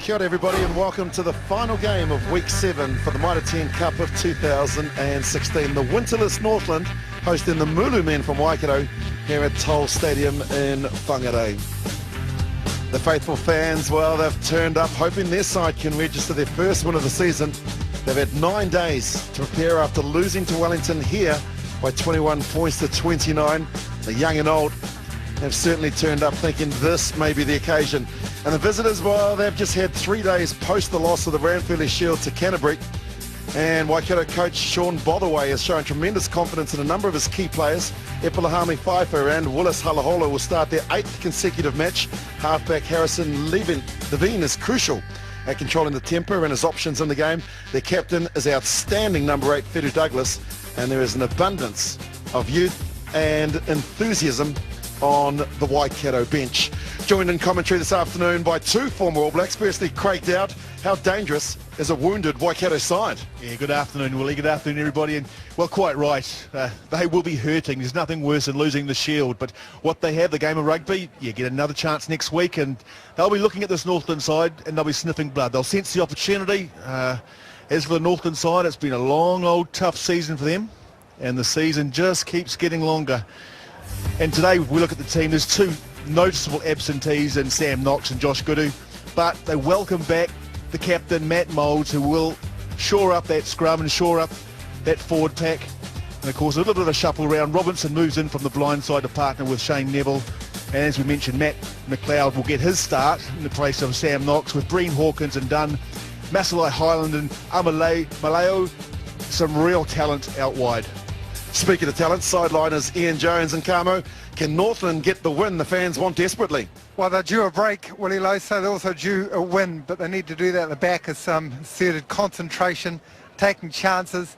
Kia ora everybody, and welcome to the final game of Week 7 for the Mitre 10 Cup of 2016. The winterless Northland hosting the Mulu men from Waikato here at Toll Stadium in Whangarei. The faithful fans, well, they've turned up hoping their side can register their first win of the season. They've had 9 days to prepare after losing to Wellington here by 21 points to 29. The young and old have certainly turned up thinking this may be the occasion. And the visitors, well, they've just had 3 days post the loss of the Ranfurly Shield to Canterbury. And Waikato coach Sean Botherway has shown tremendous confidence in a number of his key players. Epulahami Pfeiffer and Willis Halahola will start their 8th consecutive match. Halfback Harrison Levine is crucial at controlling the tempo and his options in the game. Their captain is outstanding number 8, Fedu Douglas. And there is an abundance of youth and enthusiasm on the Waikato bench. Joined in commentary this afternoon by 2 former All Blacks. Firstly, Craig Dowd. How dangerous is a wounded Waikato side? Yeah, good afternoon, Willie. Good afternoon, everybody. And, well, quite right. They will be hurting. There's nothing worse than losing the Shield. But what they have, the game of rugby, you get another chance next week. And they'll be looking at this Northland side and they'll be sniffing blood. They'll sense the opportunity. As for the Northland side, it's been a long, old, tough season for them. And the season just keeps getting longer. And today we look at the team. There's 2 noticeable absentees in Sam Knox and Josh Goodoo, but they welcome back the captain Matt Moulds, who will shore up that scrum and shore up that forward pack. And of course a little bit of a shuffle around. Robinson moves in from the blind side to partner with Shane Neville, and as we mentioned, Matt McLeod will get his start in the place of Sam Knox, with Breen Hawkins and Dunn, Masalai Highland and Maleo, some real talent out wide. Speaking of talent, sideliners Ian Jones and Camo. Can Northland get the win the fans want desperately? Well, they're due a break, Willie Lowe, so they're also due a win, but they need to do that at the back of some asserted concentration, taking chances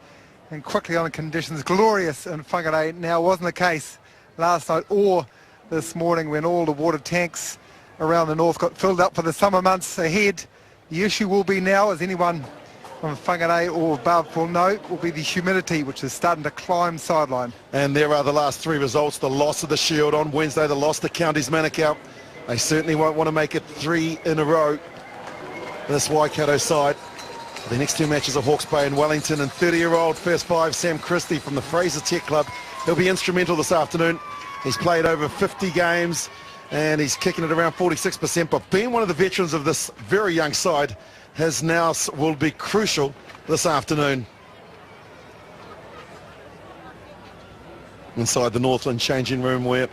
and quickly on the conditions. Glorious in Whangarei. Now, wasn't the case last night or this morning when all the water tanks around the north got filled up for the summer months ahead. The issue will be now, as anyone from Whangarei or above will know, will be the humidity, which is starting to climb sideline. And there are the last 3 results. The loss of the Shield on Wednesday, the loss to Counties Manukau. They certainly won't want to make it 3 in a row, this Waikato side. The next 2 matches are Hawke's Bay and Wellington, and 30-year-old first 5 Sam Christie from the Fraser Tech Club. He'll be instrumental this afternoon. He's played over 50 games and he's kicking it around 46%, but being one of the veterans of this very young side will be crucial this afternoon. Inside the Northland changing room, where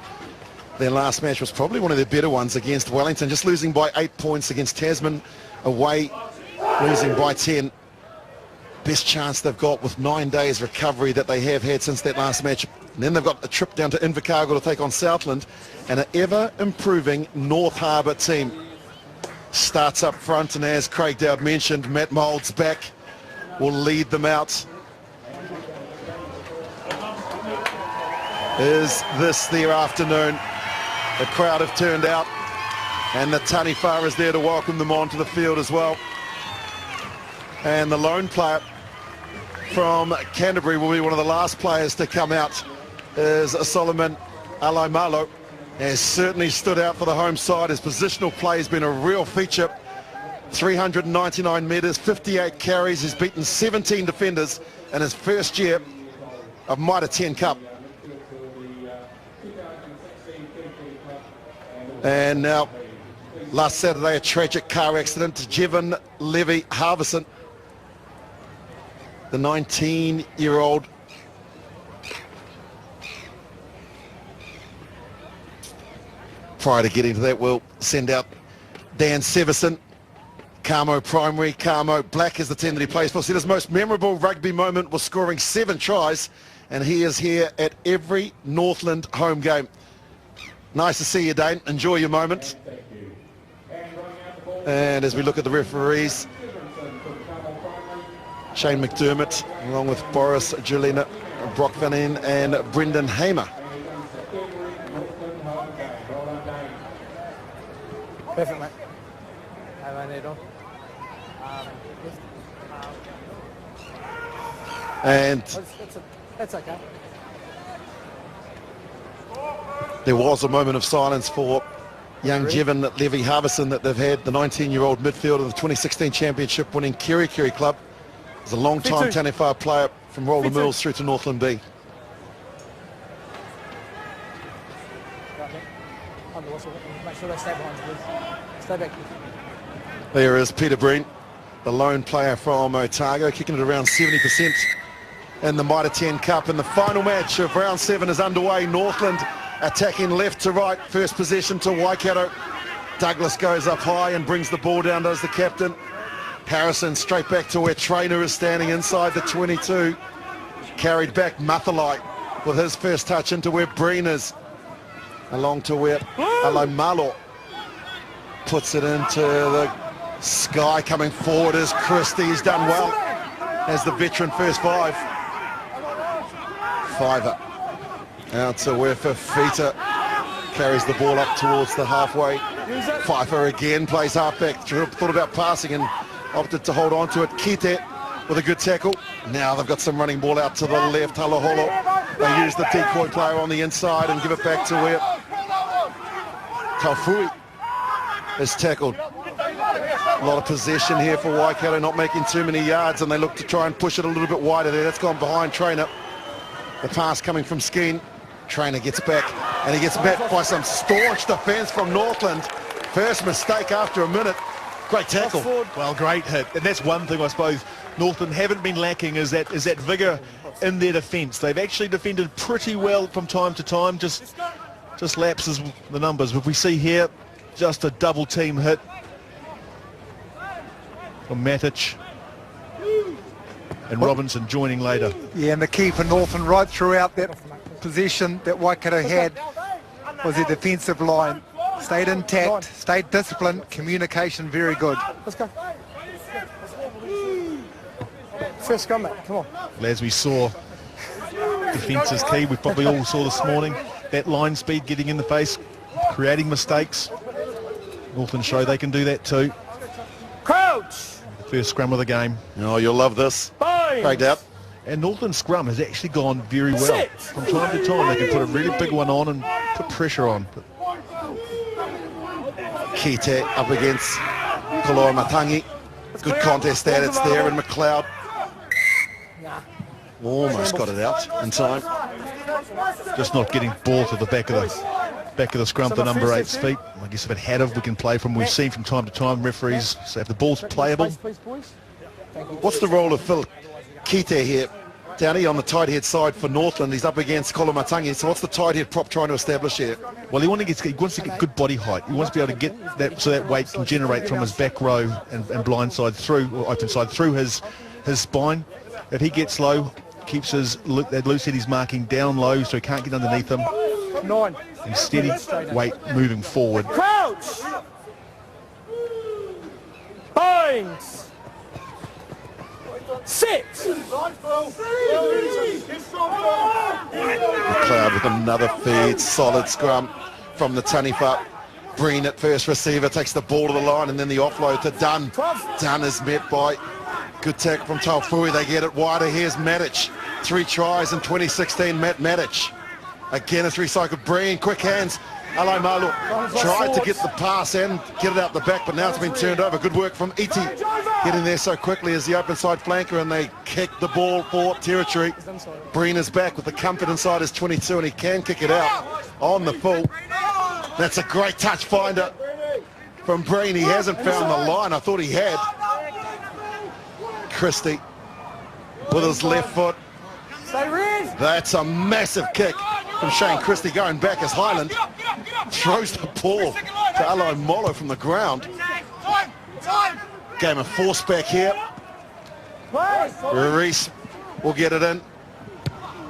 their last match was probably one of their better ones against Wellington, just losing by 8 points against Tasman, away losing by 10. Best chance they've got with 9 days recovery that they have had since that last match. And then they've got a trip down to Invercargill to take on Southland, and an ever-improving North Harbour team. Starts up front, and as Craig Dowd mentioned, Matt Moulds back will lead them out. Is this their afternoon? The crowd have turned out, and the Taniwha is there to welcome them onto the field as well. And the lone player from Canterbury will be one of the last players to come out, is Solomon Alaimalo. Has certainly stood out for the home side. His positional play has been a real feature. 399 metres, 58 carries. He's beaten 17 defenders in his first year of Mitre 10 Cup. And now, last Saturday, a tragic car accident to Jevon Levy Harvison, the 19-year-old. Prior to getting to that, we'll send out Dan Severson. Camo Primary, Camo Black is the team that he plays for. So his most memorable rugby moment was scoring 7 tries, and he is here at every Northland home game. Nice to see you, Dane. Enjoy your moment. And as we look at the referees, Shane McDermott, along with Boris Julina, Brock Van En and Brendan Hamer. Perfect, mate. I need on. And That's okay. there was a moment of silence for young Jevon Levy Harbison that they've had, the 19-year-old midfielder of the 2016 championship winning Kerry Club. He's a long-time Taniwha player from Roller Mills through to Northland B. Make sure they stay behind, please. Stay back. There is Peter Breen, the lone player from Otago, kicking it around 70% in the Mitre 10 Cup. And the final match of round 7 is underway. Northland attacking left to right. First possession to Waikato. Douglas goes up high and brings the ball down, does the captain. Harrison straight back to where Trainer is standing inside the 22. Carried back Mathalai with his first touch into where Breen is. Along to where Alomalo puts it into the sky. Coming forward is Christie. He's done well as the veteran first five. Fiver out to where Fafita carries the ball up towards the halfway. Pfeiffer again plays halfback. Thought about passing and opted to hold on to it. Kite with a good tackle. Now they've got some running ball out to the left. Haloholo. They use the decoy player on the inside and give it back to where Taufui is tackled. A lot of possession here for Waikato, not making too many yards, and they look to try and push it a little bit wider there. That's gone behind Trainer. The pass coming from Skeen. Trainer gets back, and he gets met by some staunch defence from Northland. First mistake after a minute. Great tackle. Well, great hit. And that's one thing I suppose Northland haven't been lacking is that vigour in their defence. They've actually defended pretty well from time to time, just lapses the numbers. But we see here just a double team hit from Matic and Robinson joining later. Yeah, and the key for Northland right throughout that position that Waikato had was their defensive line. Stayed intact, stayed disciplined, communication very good. Let's go. First scrum, mate. Come on. As we saw, defence is key. We probably all saw this morning that line speed getting in the face, creating mistakes. Northland show they can do that too. Crouch. The first scrum of the game. Oh, you'll love this. Cracked out. And Northland's scrum has actually gone very well. From time to time, they can put a really big one on and put pressure on. Kite up against Koloa Matangi. Good contest that it's there, and McLeod almost got it out in time. Just not getting ball to the back of the scrum to number 8's feet. I guess if it had we can play from. We've seen from time to time referees say if the ball's playable. What's the role of Phil Kite here? Downey on the tight head side for Northland. He's up against Kolomatangi. So what's the tight head prop trying to establish here? Well, he wants to get good body height. He wants to be able to get that so that weight can generate from his back row and blind side through, or open side through his spine. If he gets low, keeps that loose head he's marking down low so he can't get underneath him. 9. And steady weight moving forward. Crouch. Binds. 6. McLeod with another feed. Solid scrum from the Taniwha. Breen at first receiver, takes the ball to the line, and then the offload to Dunn. Dunn is met by good tackle from Taufui. They get it wider. Here's Matic. 3 tries in 2016, Matt Matic. Again, it's recycled. Breen, quick hands. Alomalo tried to get the pass and get it out the back, but now it's been turned over. Good work from Iti, getting there so quickly as the open side flanker, and they kick the ball for territory. Breen is back with the comfort inside his 22, and he can kick it out on the full. That's a great touch finder from Breen. He hasn't found the line. I thought he had. Christie with his left foot. That's a massive kick from Shane Christie going back as Highland throws the ball to Alomalo from the ground. Game of force back here. Reese will get it in.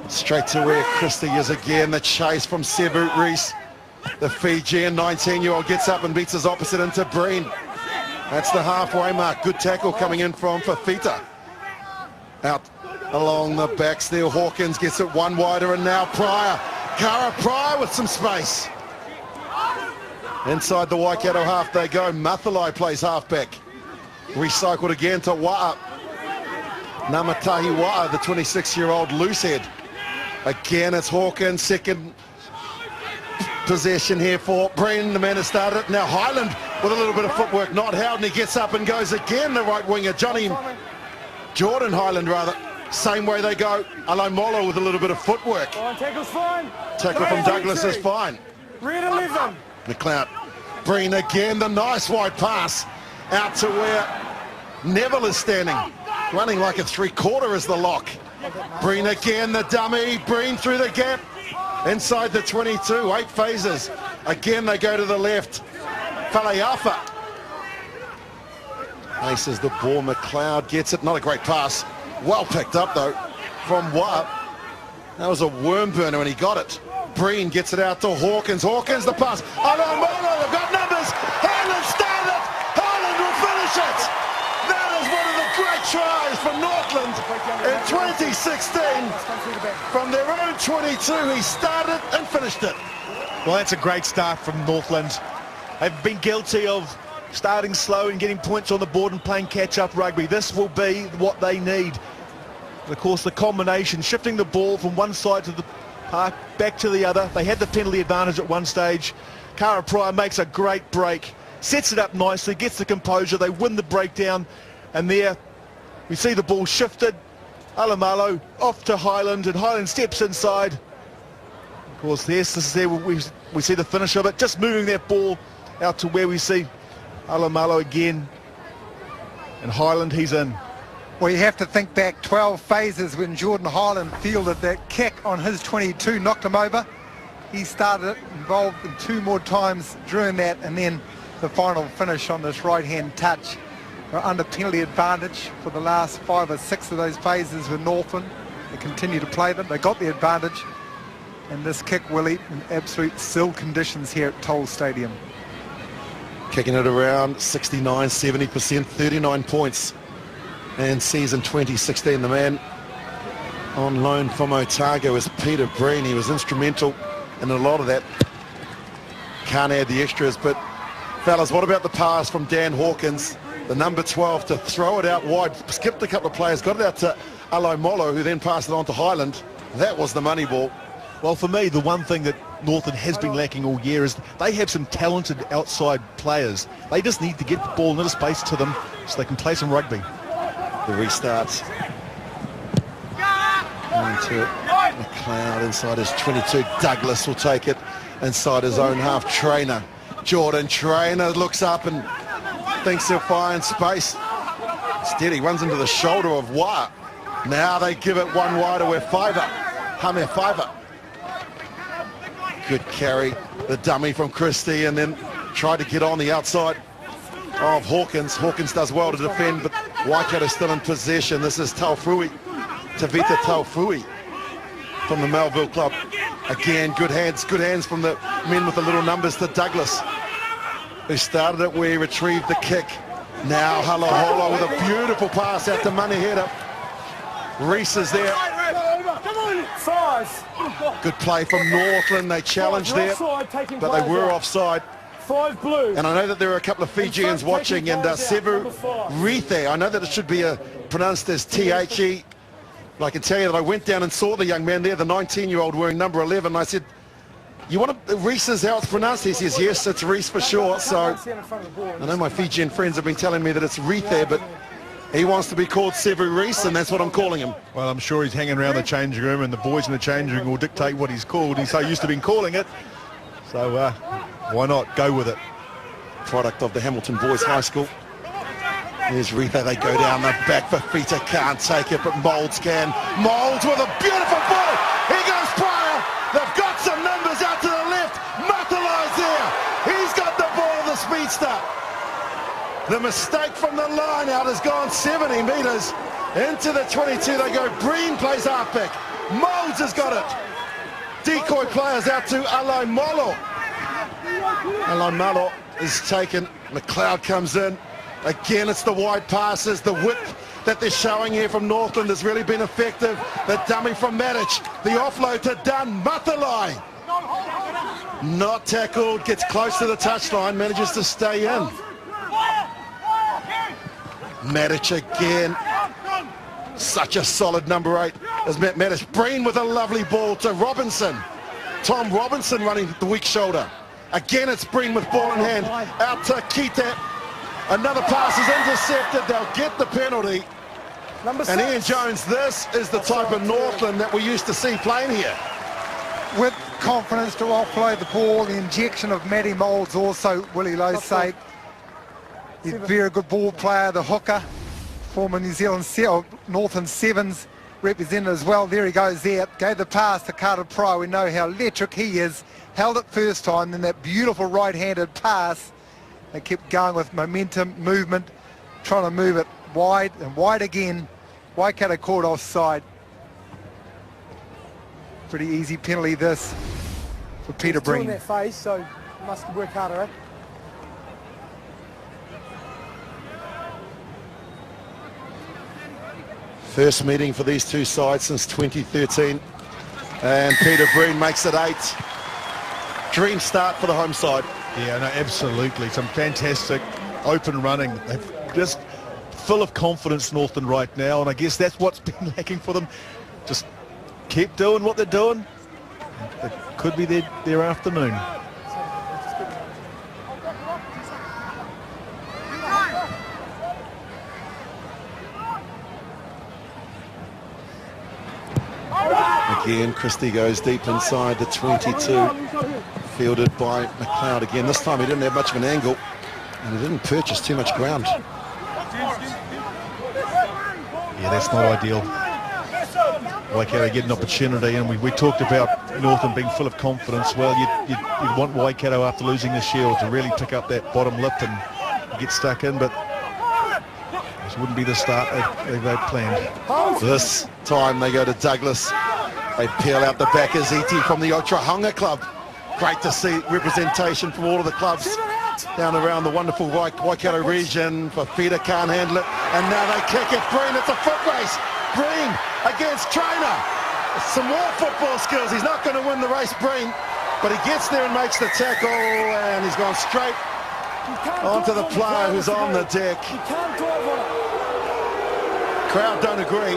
Straight to where Christie is again. The chase from Sebu Reese. The Fijian 19-year-old gets up and beats his opposite into Breen. That's the halfway mark. Good tackle coming in from Fafita. Out along the backs there. Hawkins gets it one wider, and now Pryor. Kara Pryor with some space. Inside the Waikato half they go. Mathalai plays halfback. Recycled again to Wa'a. Namatahi Wa'a, the 26-year-old loosehead. Again, it's Hawkins, second possession here for Breen, the man who started it. Now Highland with a little bit of footwork, not Howden. He gets up and goes again, the right winger, Jordan Highland rather. Same way they go. Alomolo with a little bit of footwork. Tackle's fine. Tackle from Douglas is fine. Read 11. McLeod. Breen again, the nice wide pass out to where Neville is standing. Running like a three-quarter is the lock. Breen again, the dummy. Breen through the gap. Inside the 22, 8 phases. Again, they go to the left. Faleafa. Aces the ball. McLeod gets it. Not a great pass. Well picked up, though, from Wa. That was a worm burner, and he got it. Breen gets it out to Hawkins. Hawkins, the pass. Alomolo, they've got numbers. Highland started it. Highland will finish it. That is one of the great tries for Northland in 2016. From their own 22, he started and finished it. Well, that's a great start from Northland. They've been guilty of starting slow and getting points on the board and playing catch-up rugby. This will be what they need. And of course, the combination, shifting the ball from one side to the park, back to the other. They had the penalty advantage at one stage. Cara Pryor makes a great break, sets it up nicely, gets the composure. They win the breakdown, and there we see the ball shifted. Alomolo off to Highland, and Highland steps inside. Of course, this is there we see the finish of it, just moving that ball out to where we see Alomolo again, and Highland, he's in. Well, you have to think back 12 phases when Jordan Highland fielded that kick on his 22, knocked him over. He started it, involved in 2 more times during that, and then the final finish on this right-hand touch. They're under penalty advantage for the last 5 or 6 of those phases with Northland. They continue to play them. They got the advantage, and this kick will eat in absolute still conditions here at Toll Stadium. Kicking it around 69, 70%, 39 points. And season 2016, the man on loan from Otago is Peter Breen. He was instrumental in a lot of that. Can't add the extras, but fellas, what about the pass from Dan Hawkins, the number 12, to throw it out wide, skipped a couple of players, got it out to Alomolo, who then passed it on to Highland. That was the money ball. Well, for me, the one thing that Northland has been lacking all year is they have some talented outside players. They just need to get the ball into space to them so they can play some rugby. The restarts. Into McLeod inside his 22. Douglas will take it inside his own half. Trainer. Jordan Trainer looks up and thinks he'll find space. Instead, he runs into the shoulder of Wa. Now they give it one wider with Fiver. Hame Fiver. Good carry. The dummy from Christie, and then tried to get on the outside of Hawkins. Hawkins does well to defend, but Waikato still in possession. This is Taufui, Tavita Taufui from the Melville club. Again, good hands from the men with the little numbers to Douglas, who started it where he retrieved the kick. Now Halahola with a beautiful pass out to Manihera. Reese is there. Good play from Northland. They challenged there, but they were offside. 5 blue. And I know that there are a couple of Fijians watching, and Sevu Rithe, I know that it should be pronounced as T-H-E. But I can tell you that I went down and saw the young man there, the 19-year-old wearing number 11. I said, you want to, Reese is how it's pronounced? He says, yes, it's Reese for sure. So I know my Fijian friends have been telling me that it's Rithe, but he wants to be called Sevu Reese, and that's what I'm calling him. Well, I'm sure he's hanging around the changing room, and the boys in the changing room will dictate what he's called. He's so used to being calling it. So why not go with it? Product of the Hamilton Boys High School. There's Rithe. They go down the back. Fafita can't take it, but Moulds can. Moulds with a beautiful ball. Here goes Pryor. They've got some numbers out to the left. Matalai's there. He's got the ball, the speedster. The mistake from the line out has gone 70 metres into the 22. They go. Breen plays halfback. Moulds has got it. Decoy players out to Alomolo. Alomolo is taken. McLeod comes in. Again, it's the wide passes. The width that they're showing here from Northland has really been effective. The dummy from Matic. The offload to Dunn. Matalai. Not tackled. Gets close to the touchline. Manages to stay in. Matic again. Such a solid number 8 as Matic. Breen with a lovely ball to Robinson. Tom Robinson running the weak shoulder. Again, it's Breen with ball in hand. Out to Kita. Another pass is intercepted. They'll get the penalty. And Ian Jones, this is the type of Northland that we used to see playing here. With confidence to offload the ball, the injection of Matty Moulds also, Willie Lowe's sake. He's a very good ball player, the hooker, former New Zealand Northland Sevens representative as well. There he goes there, gave the pass to Carter Pryor. We know how electric he is. Held it first time, then that beautiful right-handed pass. They kept going with momentum, movement, trying to move it wide and wide again. Waikato caught offside. Pretty easy penalty this for Peter Breen. In that phase, so must work harder, eh? First meeting for these two sides since 2013. And Peter Breen makes it 8. Dream start for the home side. Yeah, no, absolutely. Some fantastic open running. They're just full of confidence, Northland, right now, and I guess that's what's been lacking for them. Just keep doing what they're doing. It could be their afternoon. Again, Christie goes deep inside the 22. Fielded by McLeod again. This time he didn't have much of an angle and he didn't purchase too much ground. Yeah, that's not ideal. Waikato get an opportunity, and we talked about Northland being full of confidence. Well, you'd want Waikato after losing the shield to really pick up that bottom lip and get stuck in, but this wouldn't be the start they'd planned. This time they go to Douglas. They peel out the back as Iti from the Otrahunga club. Great to see representation from all of the clubs down around the wonderful Waikato region. Fafita can't handle it, and now they kick it. Breen, it's a foot race. Breen against Trainer. Some more football skills. He's not going to win the race, Breen, but he gets there and makes the tackle, and he's gone straight onto the player who's on the deck. Crowd don't agree.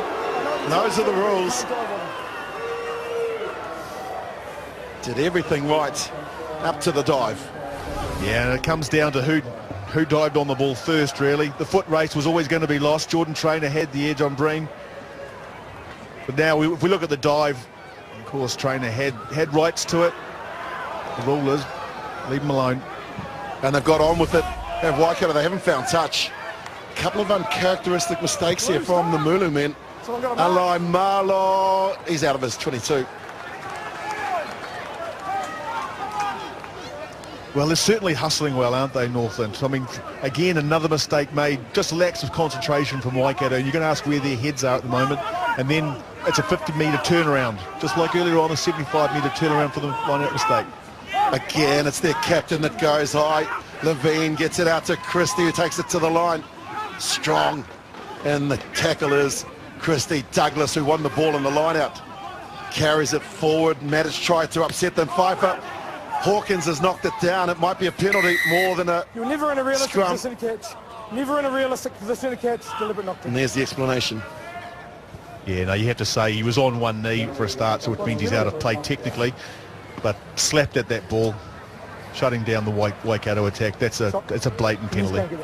Those are the rules. Did everything right up to the dive. Yeah, and it comes down to who dived on the ball first, really. The foot race was always going to be lost. Jordan Trainer had the edge on Breen. But now, if we look at the dive, of course, Trainer had rights to it. The rule is, leave him alone. And they've got on with it. Have Waikato, they haven't found touch. A couple of uncharacteristic mistakes here from the Mulu men. Alai Marlo, he's out of his 22. Well, they're certainly hustling well, aren't they, Northland? I mean, again, another mistake made, just lacks of concentration from Waikato. You're going to ask where their heads are at the moment, and then it's a 50-metre turnaround, just like earlier on, a 75-metre turnaround for the line-out mistake. Again, it's their captain that goes high. Levine gets it out to Christie, who takes it to the line. Strong, and the tackle is Christie. Douglas, who won the ball in the line-out, carries it forward. Matic tried to upset them. Pfeiffer. Hawkins has knocked it down. It might be a penalty more than a You're never in a realistic scrum. position to catch. Never in a realistic position to catch. Deliberate knockdown. And there's the explanation. Yeah, no, you have to say he was on one knee for a start, so it means he's out of play technically, but slapped at that ball, shutting down the Waikato attack. It's a blatant penalty.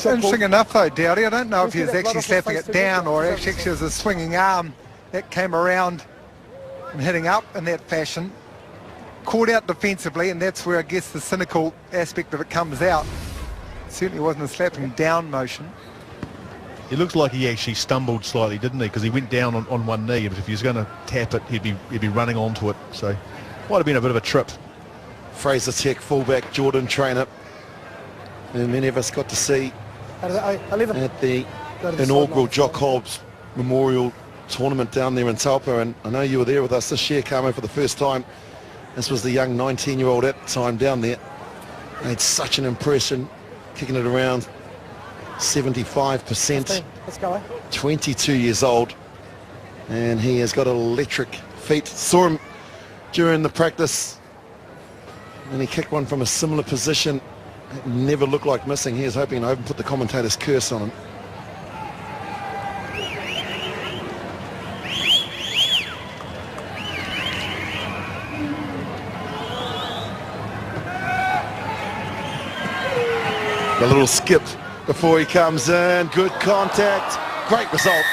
Interesting enough though, Dowdy, I don't know if he was actually slapping it down or actually it was a swinging arm that came around and hitting up in that fashion. Caught out defensively, and that's where I guess the cynical aspect of it comes out. Certainly wasn't a slapping down motion. It looks like he actually stumbled slightly, didn't he? Because he went down on one knee, but if he was going to tap it, he'd be running onto it. So might have been a bit of a trip. Fraser Tech fullback Jordan Trainer, and many of us got to see at the inaugural Jock Hobbs Memorial Tournament down there in Taupo, and I know you were there with us this year, Carmo, for the first time. This was the young 19-year-old at the time down there. Made such an impression, kicking it around 75%. Let's go, eh? 22 years old, and he has got electric feet. Saw him during the practice, and he kicked one from a similar position. It never looked like missing. He is hoping to put the commentator's curse on him. The little skip before he comes in. Good contact. Great result.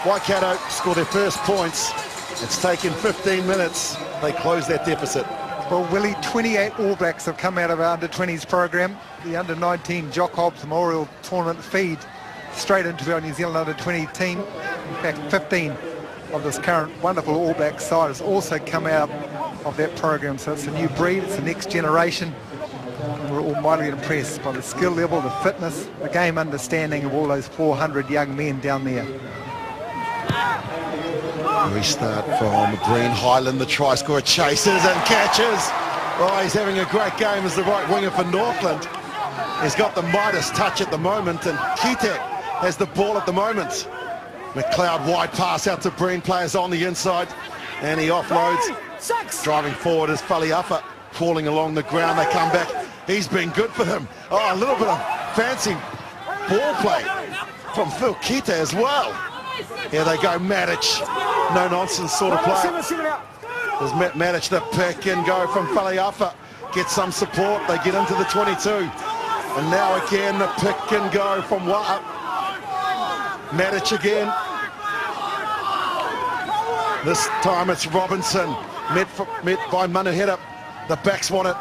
Waikato score their first points. It's taken 15 minutes. They close that deficit. Well, Willie, 28 All Blacks have come out of our under-20s program. The under-19 Jock Hobbs Memorial Tournament feed straight into our New Zealand under-20 team. In fact, 15 of this current wonderful All Black side has also come out of that program. So it's a new breed, it's the next generation. And we're all mightily impressed by the skill level, the fitness, the game understanding of all those 400 young men down there. Restart from Breen. Highland, the try scorer, chases and catches. Oh, he's having a great game as the right winger for Northland. He's got the Mitre touch at the moment, and Mitre has the ball at the moment. McLeod wide pass out to Breen, players on the inside, and he offloads. Driving forward is Faliafa, crawling along the ground. They come back. He's been good for them. Oh, a little bit of fancy ball play from Phil Mitre as well. Here they go, Mitre. No nonsense sort of play. There's Mitre the pick and go from Faliafa. Get some support. They get into the 22. And now again the pick and go from Mitre again. This time it's Robinson. Met by Manuheta. The backs want it.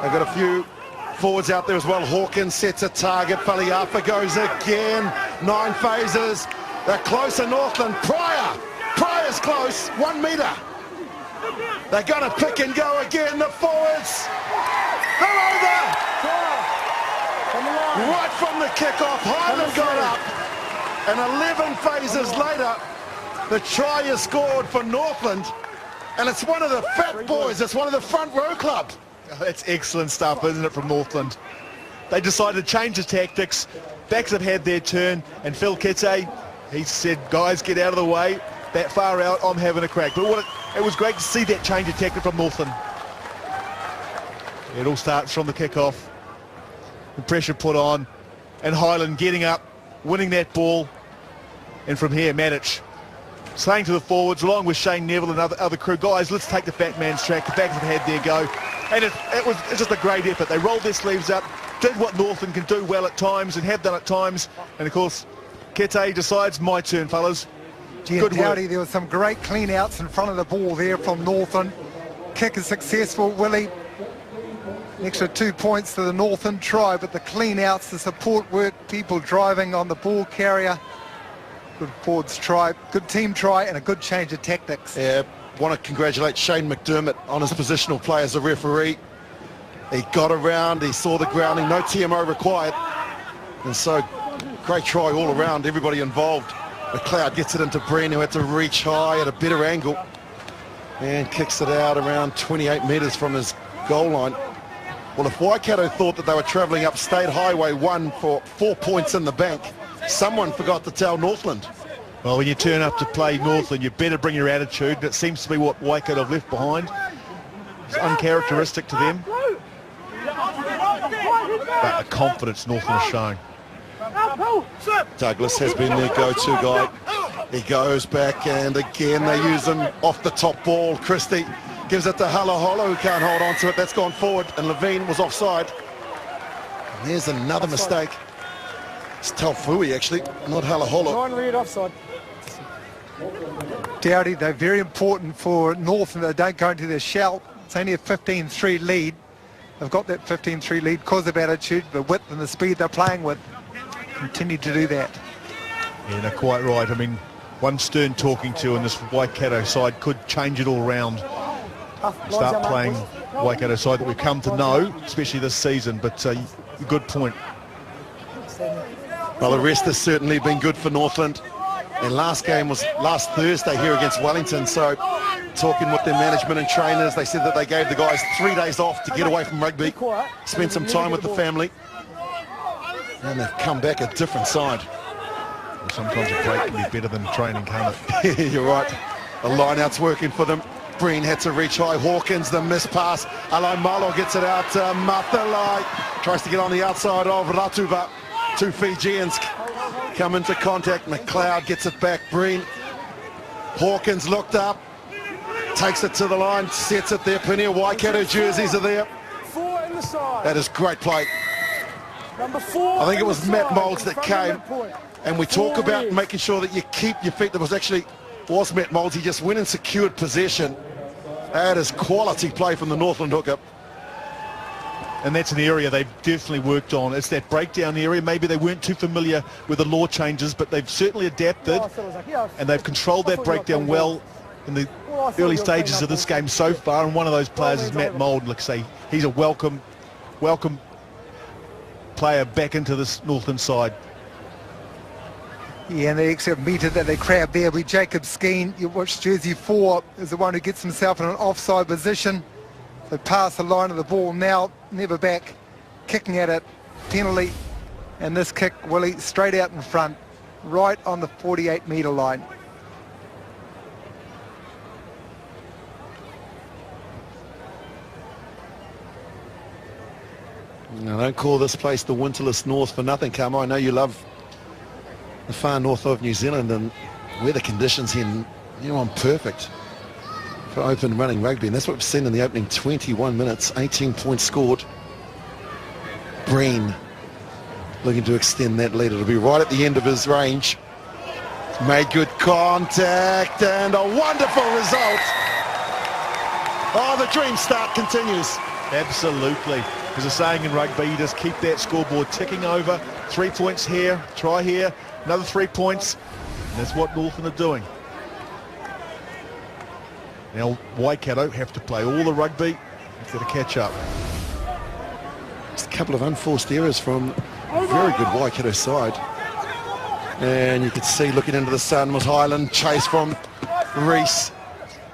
They've got a few forwards out there as well. Hawkins sets a target. Faliafa goes again. 9 phases. They're closer, Northland. Pryor's close. 1 metre. They're going to pick and go again. The forwards. They're over. Right from the kickoff. Highland got up. And 11 phases later, the try is scored for Northland. And it's one of the fat boys. It's one of the front row club. Oh, that's excellent stuff, isn't it, from Northland? They decided to change the tactics. Backs have had their turn, and Phil Mitre, he said, guys, get out of the way. That far out, I'm having a crack. But it was great to see that change of tactic from Northland. It all starts from the kickoff. The pressure put on, and Highland getting up, winning that ball. And from here, Mitre saying to the forwards, along with Shane Neville and other crew, guys, let's take the fat man's track. The backs have had their go. And it's just a great effort. They rolled their sleeves up, did what Northland can do well at times and have done at times. And of course, Mitre decides, my turn, fellas. Good Dowdy, there were some great clean outs in front of the ball there from Northland. Kick is successful, Willie. An extra 2 points to the Northland try, but the clean outs, the support work, people driving on the ball carrier. Good forwards try, good team try, and a good change of tactics. Yeah, want to congratulate Shane McDermott on his positional play as a referee. He got around, he saw the grounding, no TMO required. And so, great try all around, everybody involved. McLeod gets it into Breen, who had to reach high at a better angle. And kicks it out around 28 metres from his goal line. Well, if Waikato thought that they were travelling up State Highway 1 for 4 points in the bank, someone forgot to tell Northland. Well, when you turn up to play Northland, you better bring your attitude. That seems to be what Waikato have left behind. It's uncharacteristic to them. But the confidence Northland is showing. Douglas has been their go-to guy. He goes back, and again they use him off the top ball. Christie gives it to Halaholo, who can't hold on to it. That's gone forward, and Levine was offside. And there's another mistake. It's Taufui, actually, not Halaholo. Offside. Dowdy, they're very important for Northland. They don't go into their shell. It's only a 15-3 lead. They've got that 15-3 lead because of attitude, the width and the speed they're playing with. Continue to do that. Yeah, no, quite right. I mean, one stern talking to in this Waikato side could change it all round. Start playing Waikato side that we've come to know, especially this season. But good point. Well, the rest has certainly been good for Northland. And last game was last Thursday here against Wellington. So talking with their management and trainers, they said that they gave the guys 3 days off to get away from rugby, spend some time with the family. And they've come back a different side. Well, sometimes a break can be better than training, can't it? You're right. The line-out's working for them. Breen had to reach high. Hawkins, the miss pass. Alai Malo gets it out to Mathalai. Tries to get on the outside of Ratuva. 2 Fijians come into contact. McLeod gets it back. Breen. Hawkins looked up. Takes it to the line. Sets it there. Plenty of Waikato jerseys are there. Four in the side. That is great play. Number 4. I think it was Matt Moulds that came, and we talk about making sure that you keep your feet. There was Matt Moulds. He just went and secured possession. That is quality play from the Northland hooker. And that's an area they've definitely worked on. It's that breakdown area. Maybe they weren't too familiar with the law changes, but they've certainly adapted, and they've controlled that breakdown well in the early stages of this game so far. And one of those players is Matt Mould. Like I say, he's a welcome player back into this Northland side. Yeah, and the extra meter that they crab there with Jacob Skeen. You watch jersey 4 is the one who gets himself in an offside position. They pass the line of the ball now, never back, kicking at it, penalty, and this kick, Willie, straight out in front, right on the 48-metre line. Now, don't call this place the Winterless North for nothing, Carmo. I know you love the far north of New Zealand, and weather conditions here, perfect for open running rugby, and that's what we've seen in the opening 21 minutes. 18 points scored. Breen looking to extend that lead. It'll be right at the end of his range. Made good contact and a wonderful result. Oh, the dream start continues. Absolutely. There's a saying in rugby, you just keep that scoreboard ticking over. 3 points here, try here, another 3 points. And that's what Northland are doing. Now Waikato have to play all the rugby. They've got to catch up. Just a couple of unforced errors from a very good Waikato side. And you could see looking into the sun was Highland. Chase from Reese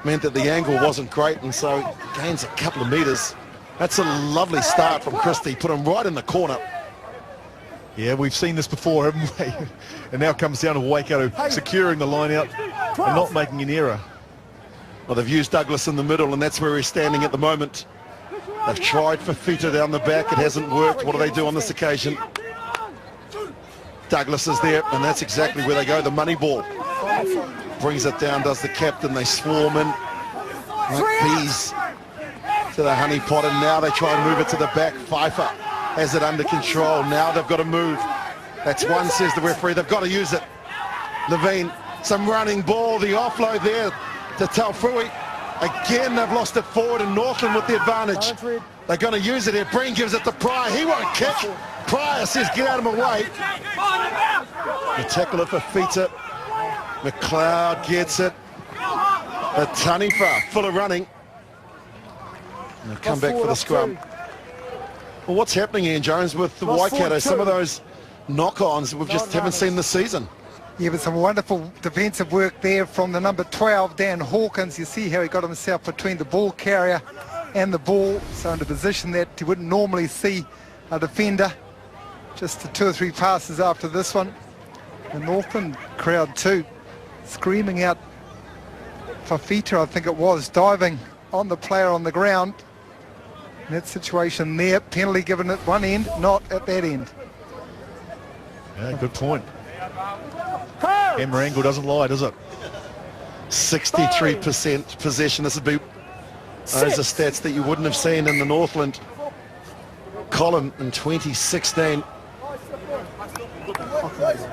meant that the angle wasn't great, and so gains a couple of metres. That's a lovely start from Christie. Put him right in the corner. Yeah, we've seen this before, haven't we? And now it comes down to Waikato securing the line out and not making an error. Well, they've used Douglas in the middle, and that's where he's standing at the moment. They've tried for Fita down the back. It hasn't worked. What do they do on this occasion? Douglas is there, and that's exactly where they go. The money ball. Brings it down, does the captain. They swarm in like bees to the honey pot, and now they try and move it to the back. Pfeiffer has it under control. Now they've got to move. That's one, says the referee. They've got to use it. Levine, some running ball. The offload there to Taufui. Again, they've lost it forward, and Northland with the advantage. They're going to use it here. Breen gives it to Pryor. He won't kick. Pryor says, get out of my way. The tackle it for Fita. McLeod gets it. The Tanifa, full of running. And they'll come back for the scrum. Well, what's happening, Ian Jones, with the Waikato? Some of those knock-ons we just haven't seen this season. Yeah, but some wonderful defensive work there from the number 12, Dan Hawkins. You see how he got himself between the ball carrier and the ball, so in a position that you wouldn't normally see a defender. Just the 2 or 3 passes after this one. The Northland crowd too, screaming out for Fita, I think it was, diving on the player on the ground. In that situation there, penalty given at one end, not at that end. Yeah, good point. Amarangle doesn't lie, does it? 63% possession. This would be those are stats that you wouldn't have seen in the Northland column in 2016.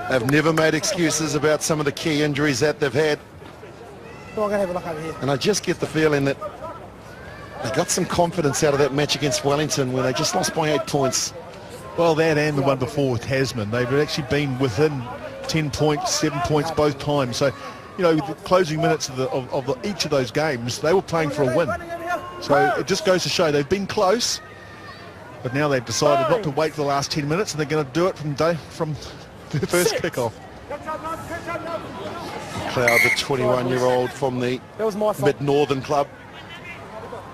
They've never made excuses about some of the key injuries that they've had. And I just get the feeling that they got some confidence out of that match against Wellington where they just lost by 8 points. Well, that and the one before with Tasman. They've actually been within 10 points, 7 points both times. So, you know, the closing minutes of each of those games, they were playing for a win. So it just goes to show they've been close, but now they've decided not to wait for the last 10 minutes, and they're going to do it from the first kickoff. Cloud, the 21-year-old from the Mid-Northern club.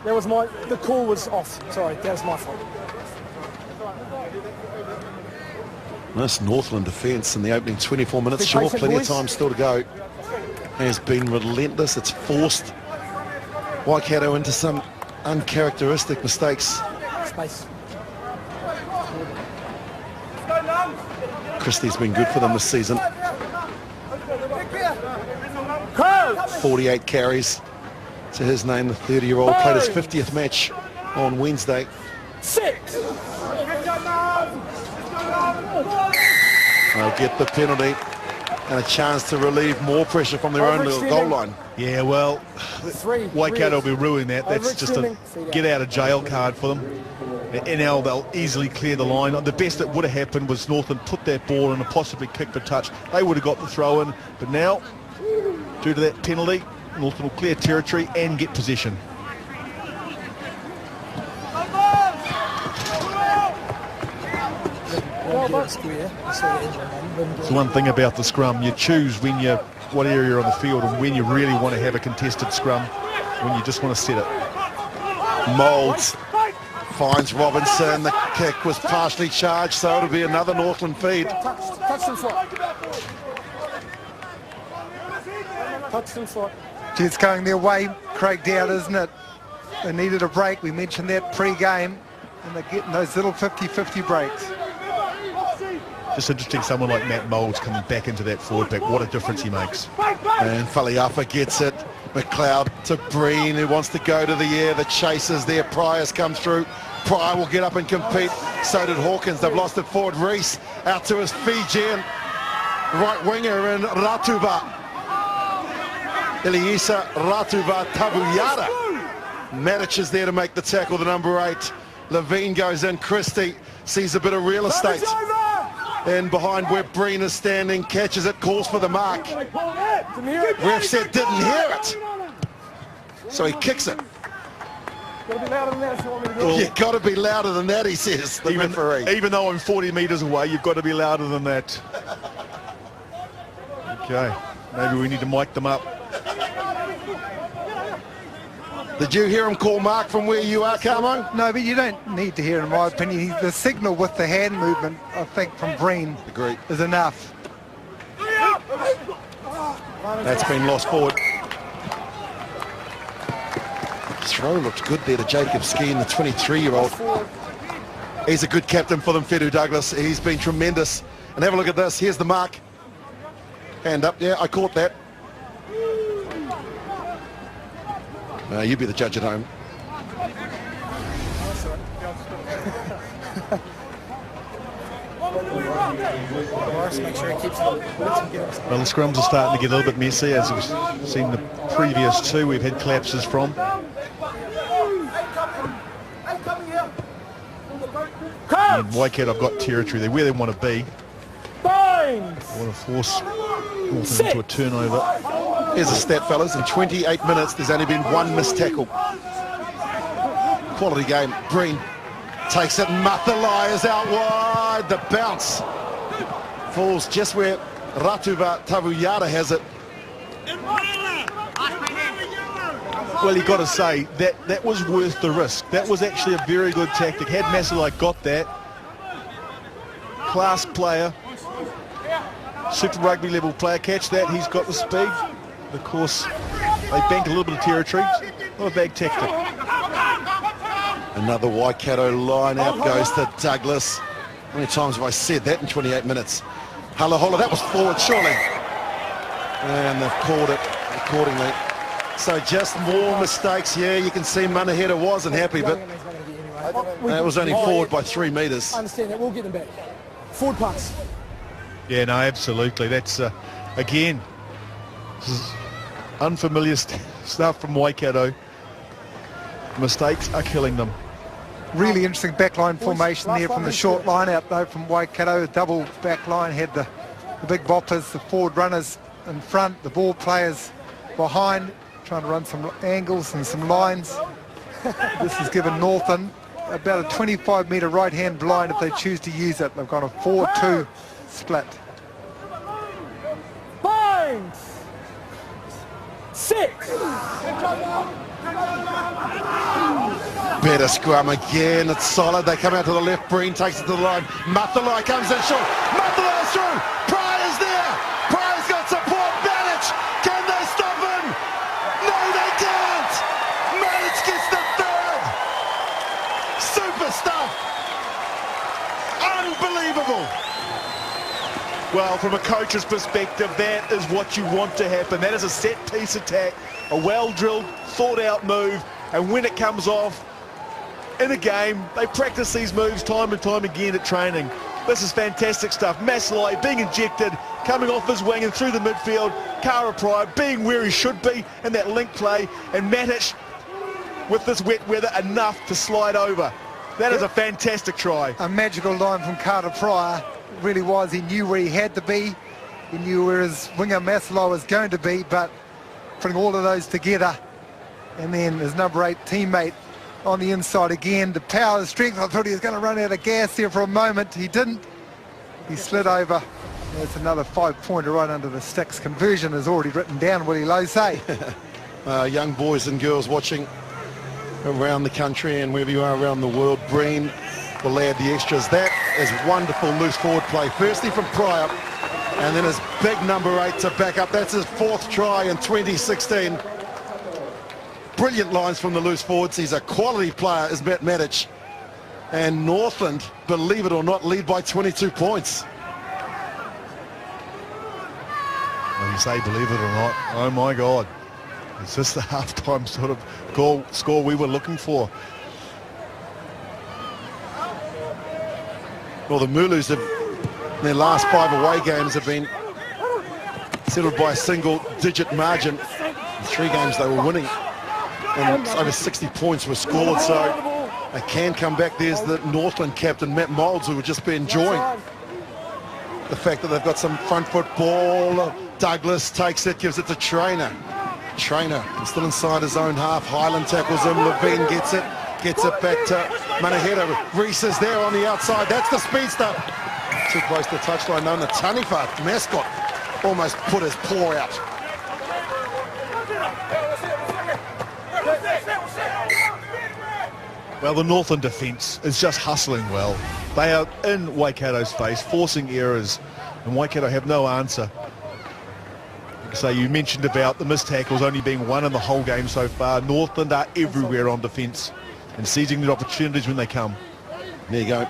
The call was off. Sorry, that was my fault. This Northland defence in the opening 24 minutes, sure, plenty of time still to go, has been relentless. It's forced Waikato into some uncharacteristic mistakes. Space. Christie's been good for them this season. 48 carries to his name. The 30-year-old played his 50th match on Wednesday. 6. They'll get the penalty and a chance to relieve more pressure from their own little goal line. Yeah, well, Waikato will be ruining that. That's just a get-out-of-jail card for them. And now they'll easily clear the line. The best that would have happened was Northland put that ball in and possibly kick for touch. They would have got the throw in, but now, due to that penalty, Northland will clear territory and get possession. It's one thing about the scrum. You choose what area you're on the field and when you really want to have a contested scrum, when you just want to set it. Moulds finds Robinson. The kick was partially charged, so it'll be another Northland feed. It's going their way, Craig Dowd, isn't it? They needed a break. We mentioned that pre-game, and they're getting those little 50-50 breaks. Just interesting, someone like Matt Moulds coming back into that forward pack. What a difference he makes. And Faliafa gets it. McLeod to Breen, who wants to go to the air. The chasers there. Pryor's come through. Pryor will get up and compete. So did Hawkins. They've lost it forward. Reese out to his Fijian right winger in Ratuva. Eliisa Ratuva Tavuyara. Matic is there to make the tackle, the number 8. Levine goes in. Christie sees a bit of real estate. And behind where Breen is standing, catches it, calls for the mark. Ref said didn't hear it. So he kicks it. You've got to be louder than that, he says, the referee. Even though I'm 40 metres away, you've got to be louder than that. Okay, maybe we need to mic them up. Did you hear him call mark from where you are, Carmo? No, but you don't need to hear, in my opinion. The signal with the hand movement, I think, from Breen is enough. That's been lost forward. Throw looked good there to Jacob Skeen, the 23-year-old. He's a good captain for them, Fedu Douglas. He's been tremendous. And have a look at this. Here's the mark. Hand up. Yeah, I caught that. You be the judge at home. Well, the scrums are starting to get a little bit messy, as we've seen the previous two we've had collapses from. And Waikato have got territory there where they want to be. They want to force Northland into a turnover. Here's a stat, fellas. In 28 minutes, there's only been one missed tackle. Quality game. Breen takes it. Mathalai is out wide. The bounce falls just where Ratuva Tavuyara has it. Well, you've got to say, that was worth the risk. That was actually a very good tactic. Had Mathalai got that, class player, Super Rugby level player, catch that, he's got the speed. Of course, they banked a little bit of territory. Not a bad tactic. Another Waikato line out goes to Douglas. How many times have I said that in 28 minutes? Hala hola, that was forward, surely. And they've called it accordingly. So just more mistakes here. You can see Manaheta wasn't happy, but it was only forward by 3 metres. I understand that. We'll get them back. Forward pass. Yeah, no, absolutely. That's, again, this is unfamiliar stuff from Waikato. Mistakes are killing them. Really interesting backline formation there from the short line out, though, from Waikato. A double backline, had the big boppers, the forward runners in front, the ball players behind, trying to run some angles and some lines. This has given Northland about a 25-metre right-hand blind if they choose to use it. They've got a 4-2 split. Binds. 6. Better scrum again. It's solid. They come out to the left. Breen takes it to the line. Mathalai comes in short. Mathalai's through. Pryor's there. Pryor's got support. Manic. Can they stop him? No, they can't. Manic gets the third. Super stuff. Unbelievable. Well, from a coach's perspective, that is what you want to happen. That is a set-piece attack, a well-drilled, thought-out move, and when it comes off in a game, they practice these moves time and time again at training. This is fantastic stuff. Maslai being injected, coming off his wing and through the midfield. Kara Pryor being where he should be in that link play, and Mitre with this wet weather enough to slide over. That is a fantastic try. A magical line from Kara Pryor. It really was. He knew where he had to be. He knew where his winger Maslai was going to be, but putting all of those together, and then his number 8 teammate on the inside again. The power, the strength, I thought he was going to run out of gas there for a moment. He didn't. He slid over. That's another 5-pointer right under the sticks. Conversion is already written down, Willie Lowe say. Young boys and girls watching around the country and wherever you are around the world, Breen will add the extras. That is wonderful loose forward play. Firstly from Pryor, and then his big number 8 to back up. That's his 4th try in 2016. Brilliant lines from the loose forwards. He's a quality player, is Matt Mitre. And Northland, believe it or not, lead by 22 points. Well, you say believe it or not, oh my God. Is this the half-time sort of goal score we were looking for? Well, the Mulus have, in their last 5 away games, have been settled by a single-digit margin. In 3 games they were winning, and over 60 points were scored, so they can come back. There's the Northland captain, Matt Moulds, who would just be enjoying the fact that they've got some front foot ball. Douglas takes it, gives it to Trainer. Trainer still inside his own half. Highland tackles him. Levine gets it back to Manahera. Reese is there on the outside. That's the speedster. Too close to the touchline. No, and the Taniwha mascot almost put his paw out. Well, the Northland defence is just hustling well. They are in Waikato's face, forcing errors, and Waikato have no answer. So you mentioned about the missed tackles only being 1 in the whole game so far. Northland are everywhere on defence and seizing the opportunities when they come. There you go.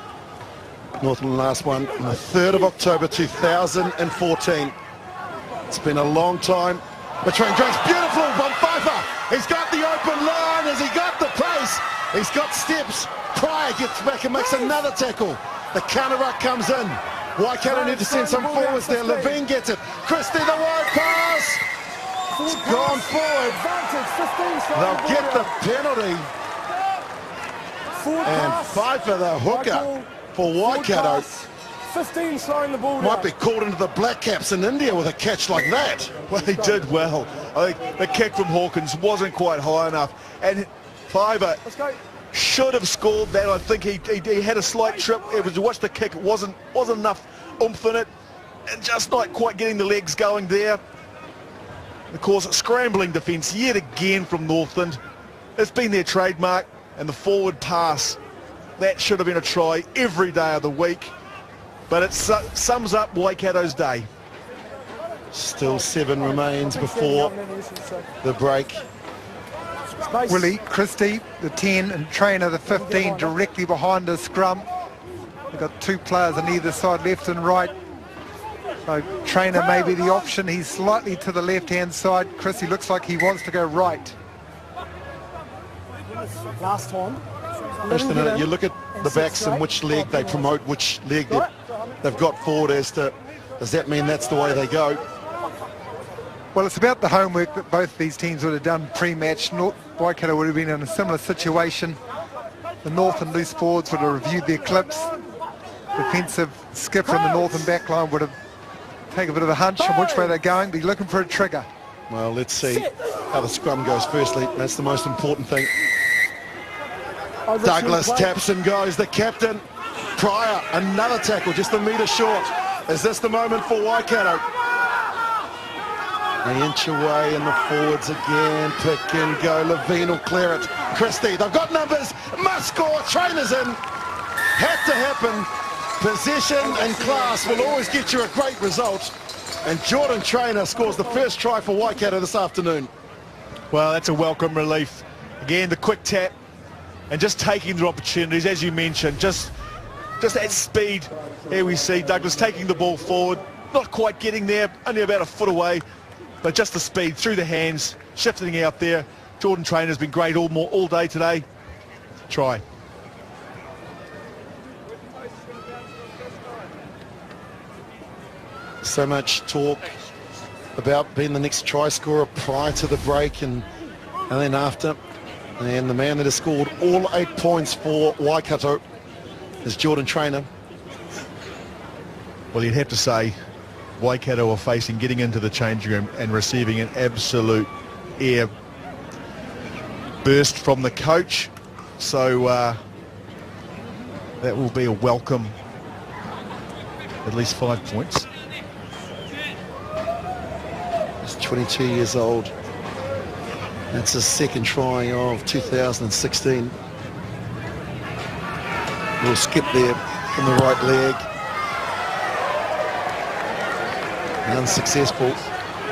Northland last one on the 3rd of October 2014. It's been a long time. Between Drake's beautiful from Pfeiffer. He's got the open line. Has he got the pace? He's got steps. Pryor gets back and makes another tackle. The counter ruck comes in. Waikato need to send some forwards there. Levine gets it. Christie, the wide pass. It's gone forward. They'll get the penalty. And Pfeiffer, the hooker for Waikato, 15 slowing the ball might be called into the Black Caps in India with a catch like that. Well, he did well. I think the kick from Hawkins wasn't quite high enough, and Pfeiffer should have scored that. I think he had a slight trip. It was to watch the kick. It wasn't enough oomph in it, and just not quite getting the legs going there. Of course, scrambling defence yet again from Northland. It's been their trademark, and the forward pass, that should have been a try every day of the week. But it sums up Waikato's day. Still 7 remains before the break. Willie, Christie, the 10, and Trainer, the 15, directly behind the scrum. They've got 2 players on either side, left and right. So Trainer may be the option. He's slightly to the left-hand side. Christie looks like he wants to go right. Last time. Just a minute, you look at the backs and which leg they promote, which leg they've got forward as to, does that mean that's the way they go? Well, it's about the homework that both these teams would have done pre-match. Waikato would have been in a similar situation. The North and loose forwards would have reviewed their clips. Defensive skipper in the Northern backline would have taken a bit of a hunch on which way they're going, be looking for a trigger. Well, let's see how the scrum goes firstly. That's the most important thing. Douglas taps and goes, the captain. Pryor, another tackle, just a metre short. Is this the moment for Waikato? An inch away and the forwards again, pick and go. Levine will clear it. Christie, they've got numbers, must score, Trainer's in. Had to happen. Possession and class will always get you a great result. And Jordan Trainer scores the first try for Waikato this afternoon. Well, that's a welcome relief. Again, the quick tap and just taking their opportunities, as you mentioned, just that speed. Here we see Douglas taking the ball forward, not quite getting there, only about a foot away, but just the speed through the hands, shifting out there. Jordan Trainer's been great all day today. Try. So much talk about being the next try scorer prior to the break and then after. And the man that has scored all 8 points for Waikato is Jordan Trainer. Well, you'd have to say Waikato are facing getting into the changing room and receiving an absolute air burst from the coach. So that will be a welcome at least 5 points. He's 22 years old. That's his second try of 2016. We'll skip there from the right leg. Unsuccessful.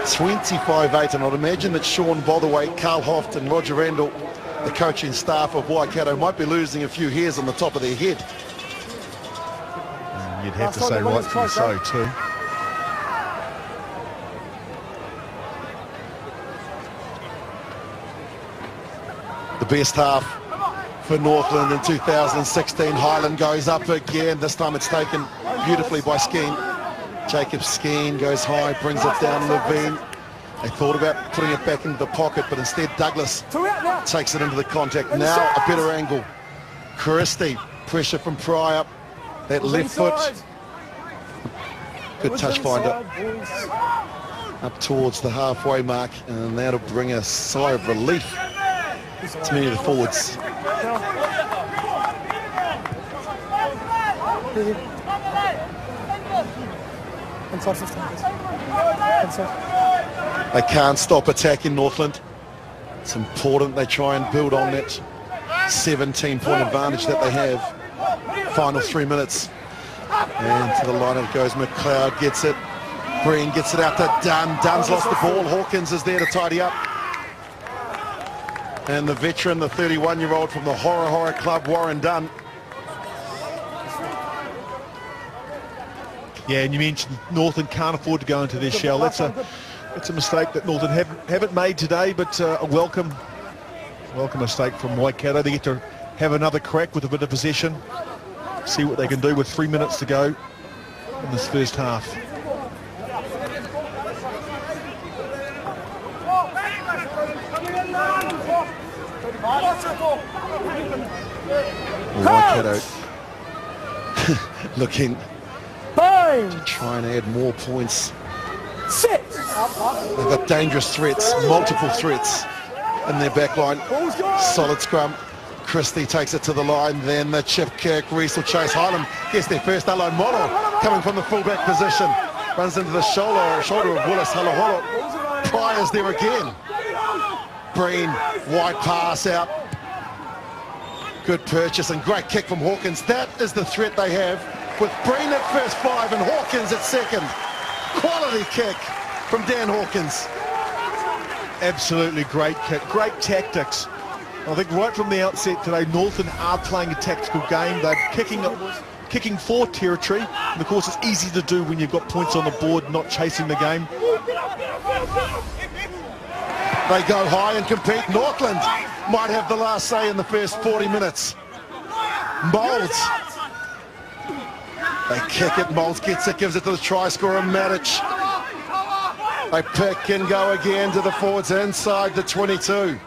25-8, and I'd imagine that Sean Botherway, Carl Hoft and Roger Randall, the coaching staff of Waikato, might be losing a few hairs on the top of their head. And you'd have to say rightfully so too. The best half for Northland in 2016. Highland goes up again. This time it's taken beautifully by Skeen. Jacob Skeen goes high, brings it down Levine. They thought about putting it back into the pocket, but instead Douglas takes it into the contact. Now a better angle. Christie, pressure from Pryor. That left foot. Good touch finder. Up towards the halfway mark, and that'll bring a sigh of relief to many of the forwards. They can't stop attacking Northland. It's important they try and build on that 17-point advantage that they have. Final 3 minutes. And to the line it goes. McLeod gets it. Breen gets it out to Dunn. Dunn's lost the ball. Hawkins is there to tidy up. And the veteran, the 31-year-old from the Horror Club, Warren Dunn. Yeah, and you mentioned Northland can't afford to go into their shell. That's a mistake that Northland haven't made today, but a welcome mistake from Waikato. They get to have another crack with a bit of possession, see what they can do with 3 minutes to go in this first half. Waikato looking to try and add more points. They've got dangerous threats, multiple threats in their back line. Solid scrum. Christie takes it to the line, then the chip kick. Reese will chase. Highland gets their first. Hello Moro coming from the fullback position. Runs into the shoulder of Willis. Halaholo. Pryor's there again. Breen, wide pass out. Good purchase and great kick from Hawkins. That is the threat they have, with Breen at first 5 and Hawkins at second. Quality kick from Dan Hawkins. Absolutely great kick, great tactics. I think right from the outset today, Northland are playing a tactical game. They're kicking for territory, and of course it's easy to do when you've got points on the board, not chasing the game. They go high and compete. Northland might have the last say in the first 40 minutes. Moulds. They kick it. Moulds gets it, gives it to the try scorer, Mitre. They pick and go again to the forwards inside the 22.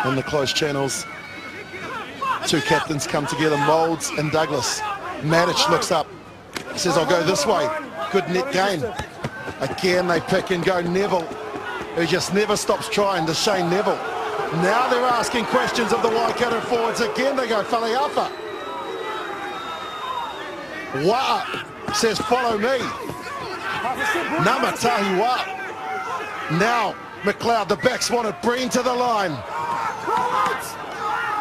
In the close channels, two captains come together, Moulds and Douglas. Mitre looks up, says, I'll go this way. Good net gain. Again, they pick and go. Neville, who just never stops trying, to Shane Neville. Now they're asking questions of the Waikato forwards. Again, they go Faleafa. Wa says, follow me. Namatahi Wa. Now, McLeod, the backs wanted. Breen to the line.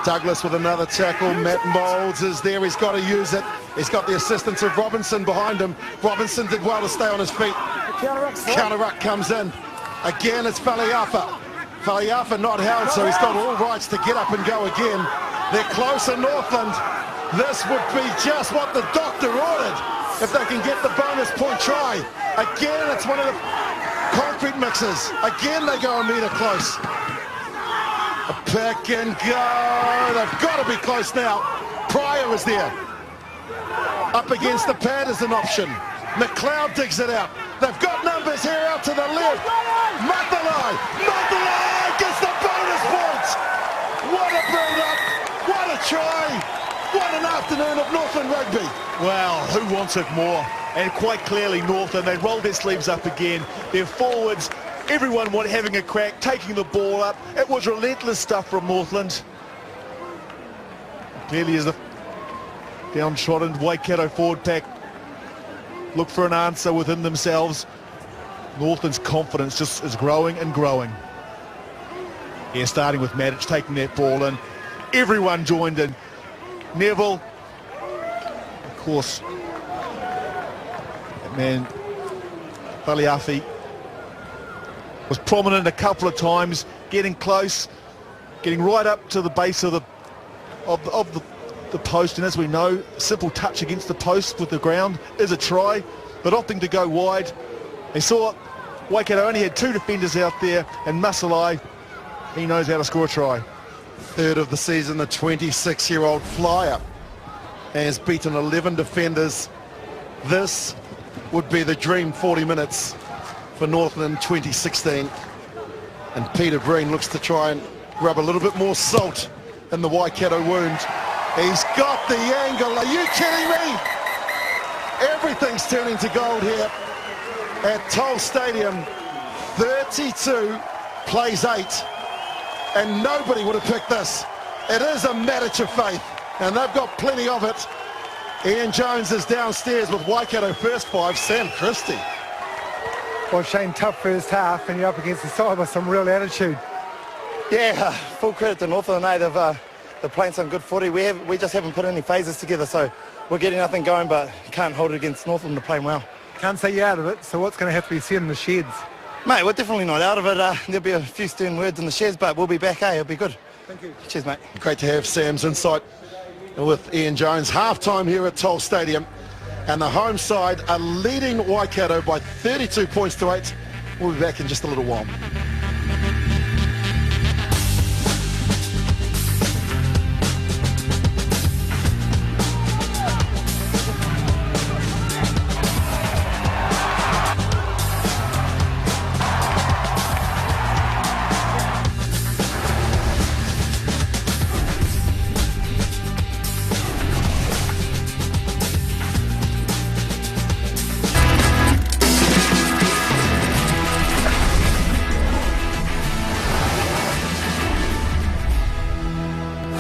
Douglas with another tackle. Matt Moulds is there. He's got to use it. He's got the assistance of Robinson behind him. Robinson did well to stay on his feet. Counter-ruck comes in. Again, it's Faleafa. Faleafa not held, so he's got all rights to get up and go again. They're close in Northland. This would be just what the doctor ordered if they can get the bonus point try. Again, it's one of the concrete mixes. Again, they go a metre close. A pick and go. They've got to be close now. Pryor is there. Up against the pad is an option. McLeod digs it out. They've got numbers here out to the left. Mitre gets the bonus points. What a build-up. What a try. What an afternoon of Northland rugby. Well, who wants it more? And quite clearly Northland, they rolled their sleeves up again. Their forwards, everyone having a crack, taking the ball up. It was relentless stuff from Northland. Clearly as the downtrodden Waikato forward pack look for an answer within themselves. Northland's confidence just is growing and growing. Yeah, starting with Mitre taking that ball in. Everyone joined in. Neville, of course, that man Baliafi was prominent a couple of times, getting close, getting right up to the base of the post, and as we know, a simple touch against the post with the ground is a try, but opting to go wide. They saw Waikato only had 2 defenders out there, and Masalai, he knows how to score a try. Third of the season, the 26-year-old flyer has beaten 11 defenders. This would be the dream 40 minutes for Northland 2016. And Peter Breen looks to try and rub a little bit more salt in the Waikato wound. He's got the angle. Are you kidding me? Everything's turning to gold here at Toll Stadium. 32 plays 8. And nobody would have picked this. It is a Mitre faith, and they've got plenty of it. Ian Jones is downstairs with Waikato first 5. Sam Christie. Well, Shane, tough first half, and you're up against the side with some real attitude. Yeah, full credit to Northland. They're playing some good footy. We just haven't put any phases together, so we're getting nothing going, but can't hold it against Northland. They're playing well. Can't say you're out of it, so what's going to have to be said in the sheds? Mate, we're definitely not out of it. There'll be a few stern words in the sheds, but we'll be back, It'll be good. Thank you. Cheers, mate. Great to have Sam's insight with Ian Jones. Half-time here at Toll Stadium, and the home side are leading Waikato by 32 points to 8. We'll be back in just a little while.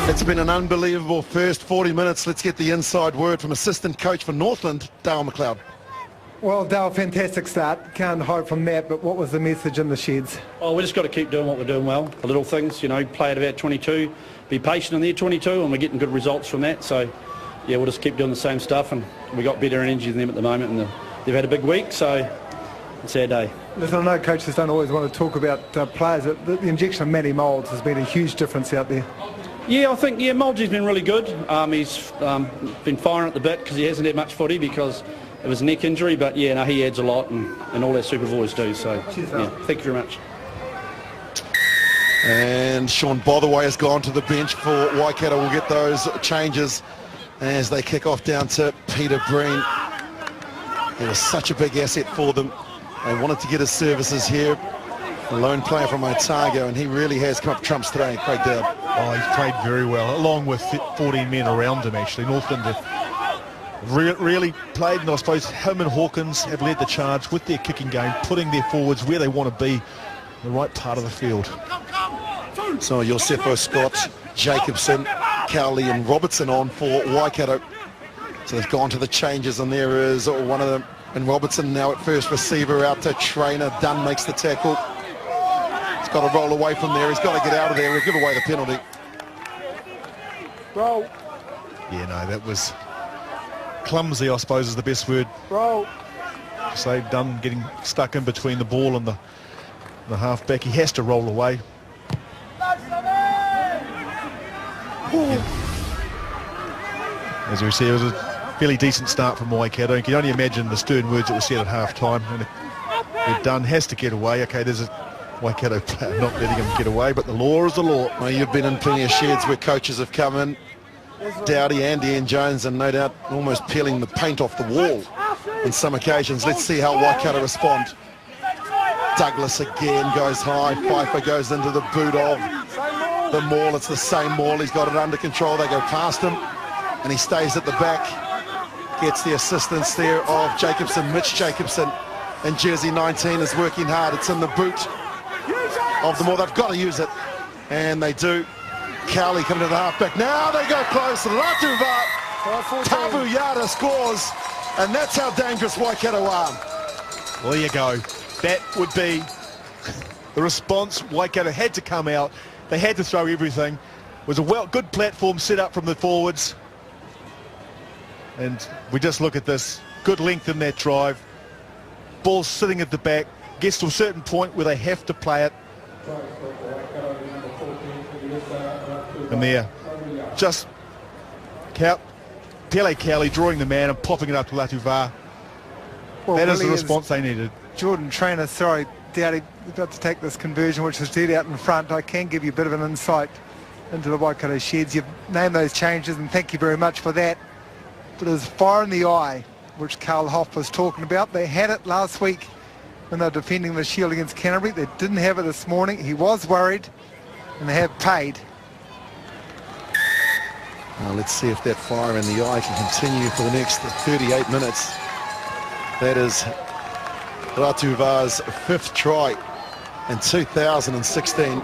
It's been an unbelievable first 40 minutes. Let's get the inside word from assistant coach for Northland, Dale McLeod. Well, Dale, fantastic start. Can't hide from that, but what was the message in the sheds? Oh, we just got to keep doing what we're doing well. The little things, play at about 22, be patient in their 22, and we're getting good results from that. So, yeah, we'll just keep doing the same stuff, and we got better energy than them at the moment, and they've had a big week, so it's our day. Listen, I know coaches don't always want to talk about players. The injection of Matty Moulds has been a huge difference out there. Yeah, I think, Mouldy's been really good. He's been firing at the bit because he hasn't had much footy because of his neck injury, but yeah, no, he adds a lot, and all our super boys do, so yeah, thank you very much. And Sean Botherway has gone to the bench for Waikato. We'll get those changes as they kick off down to Peter Breen. He was such a big asset for them. They wanted to get his services here. A lone player from Otago, and he really has come up trumps today, Craig Dowd. Oh, he's played very well, along with 14 men around him, actually. Northland have really played, and I suppose him and Hawkins have led the charge with their kicking game, putting their forwards where they want to be, in the right part of the field. So Josepho Scott, Jacobson, Cowley and Robertson on for Waikato. So they've gone to the changes, and there is one of them. And Robertson now at first receiver, out to Trainer. Dunn makes the tackle. He's got to roll away from there. He's got to get out of there. We'll give away the penalty. Bro. Yeah, no, that was clumsy, I suppose, is the best word. Bro. So Dunn getting stuck in between the ball and the half-back. He has to roll away. Yeah. As we see, it was a fairly decent start from Waikato. You can only imagine the stern words that were said at half-time. And Dunn has to get away. Okay, there's a Waikato player not letting him get away, but the law is the law. Well, you've been in plenty of sheds where coaches have come in Dowdy and Ian Jones, and no doubt almost peeling the paint off the wall on some occasions. Let's see how Waikato respond. Douglas again goes high. Pfeiffer goes into the boot of the maul. It's the same maul. He's got it under control. They go past him, and he stays at the back. Gets the assistance there of Jacobson. Mitch Jacobson in jersey 19 is working hard. It's in the boot of the maul. They've got to use it, and they do. Cowley coming to the halfback. Now they go close. Ratuva Tavuyara scores, and that's how dangerous Waikato are. Well, there you go. That would be the response. Waikato had to come out. They had to throw everything. It was a good platform set up from the forwards. And we just look at this. Good length in that drive. Ball sitting at the back. Gets to a certain point where they have to play it. And there, just Pele Cowley drawing the man and popping it up to Latuva. Well, that is the really response they needed. Jordan Trainer, sorry, Dowdy, we've got to take this conversion, which is dead out in front. I can give you a bit of an insight into the Waikato sheds. You've named those changes, and thank you very much for that. But it was fire in the eye, which Carl Hoff was talking about. They had it last week when they were defending the Shield against Canterbury. They didn't have it this morning. He was worried, and they have paid. Well, let's see if that fire in the eye can continue for the next 38 minutes. That is Ratuva's 5th try in 2016.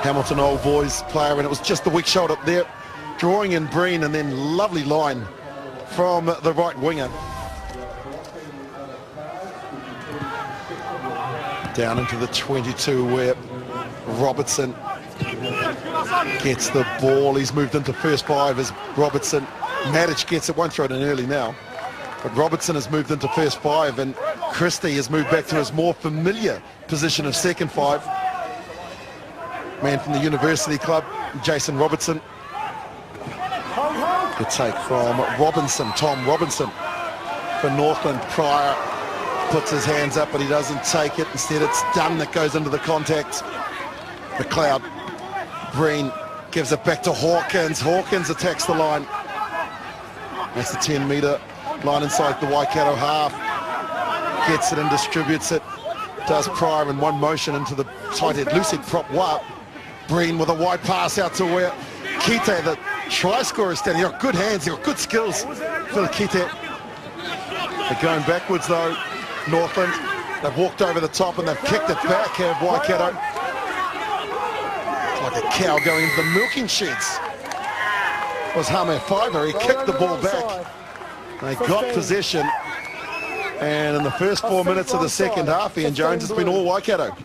Hamilton Old Boys player, and it was just the weak shot up there, drawing in Breen, and then lovely line from the right winger. Down into the 22 where Robertson gets the ball. He's moved into first 5 as Robertson. Mitre gets it, won't throw it in early now. But Robertson has moved into first 5, and Christie has moved back to his more familiar position of second 5. Man from the University Club, Jason Robertson. Good take from Robinson, Tom Robinson for Northland. Pryor puts his hands up, but he doesn't take it. Instead, it's Dunn that goes into the contact. McLeod. Breen gives it back to Hawkins. Hawkins attacks the line. That's the 10-metre line inside the Waikato half. Gets it and distributes it. Does Pryor in one motion into the tight head. Loose head prop up. Breen with a wide pass out to where Kite, the try scorer, is standing. He's got good hands. He's got good skills. Phil Kite. They're going backwards though. Northland. They've walked over the top and they've kicked it back here, Waikato. Like a cow going into the milking sheds. It was Hame Fiver. He kicked the ball back. They got possession. And in the first 4 minutes of the second half, Ian Jones, has been all Waikato.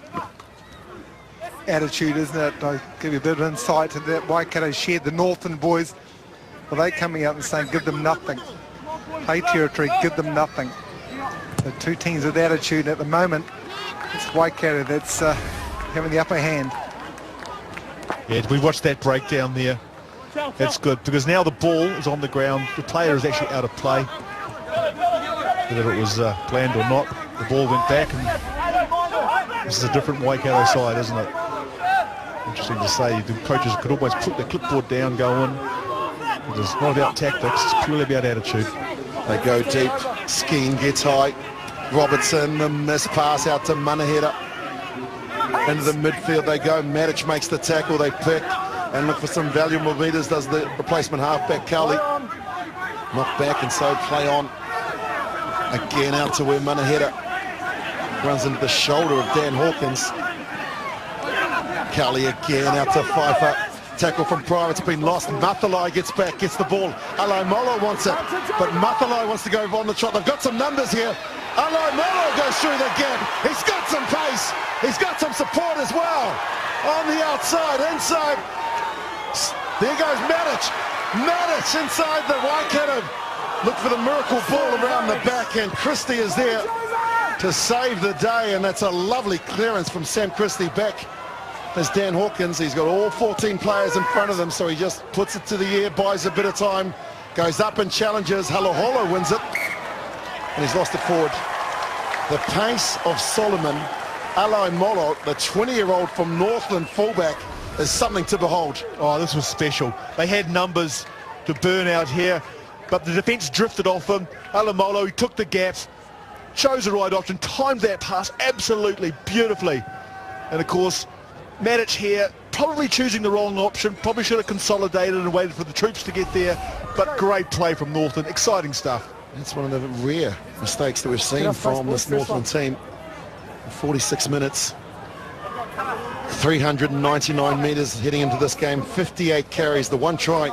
Attitude, isn't it? I'll give you a bit of insight into that Waikato shed. The Northland boys, well, they coming out and saying, give them nothing. Play territory, give them nothing. The two teams with attitude at the moment, it's Waikato that's having the upper hand. Yeah, we watched that breakdown there. That's good, because now the ball is on the ground. The player is actually out of play. Whether it was planned or not, the ball went back, and this is a different Waikato side, isn't it? Interesting to say. The coaches could almost put the clipboard down, go in. It's not about tactics, it's purely about attitude. They go deep. Skeen gets high. Robertson, the miss pass out to Manahera. Into the midfield they go. Mitre makes the tackle. They pick and look for some valuable meters. Does the replacement halfback Cowley. Knock back and so play on. Again out to where Manahera runs into the shoulder of Dan Hawkins. Cowley again out to Pfeiffer. Tackle from Pryor, it's been lost. Mathalai gets back, gets the ball. Alai Molo wants it, but Mathalai wants to go on the trot. They've got some numbers here. Alai Molo goes through the gap. He's got some pace. He's got some support as well. On the outside, inside. There goes Mitre. Mitre inside the Waikato. Look for the miracle ball around the back, and Christie is there to save the day, and that's a lovely clearance from Sam Christie back. There's Dan Hawkins. He's got all 14 players in front of them, so he just puts it to the air, buys a bit of time, goes up and challenges. Haloholo wins it, and he's lost it forward. The pace of Solomon, Alai Molo, the 20-year-old from Northland fullback, is something to behold. Oh, this was special. They had numbers to burn out here, but the defence drifted off him. Alamolo, he took the gap, chose the right option, timed that pass absolutely beautifully. And of course, Mitre here, probably choosing the wrong option, probably should have consolidated and waited for the troops to get there, but great play from Northland, exciting stuff. That's one of the rare mistakes that we've seen from this Northland team. 46 minutes, 399 metres heading into this game, 58 carries, the one try,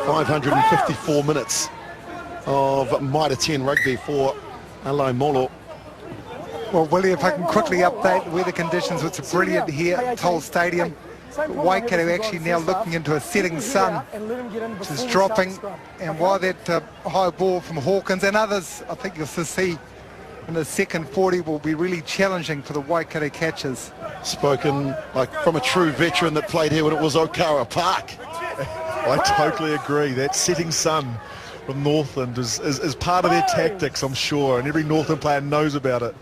554 minutes of Mitre rugby for Alamolo. Well, Willie, if I can quickly update the weather conditions, it's brilliant here at Toll Stadium. Waikato actually now looking into a setting sun, which is dropping, and while that high ball from Hawkins and others, I think you'll see in the second 40 will be really challenging for the Waikato catchers. Spoken like from a true veteran that played here when it was Okara Park. I totally agree. That setting sun from Northland is part of their tactics, I'm sure, and every Northland player knows about it.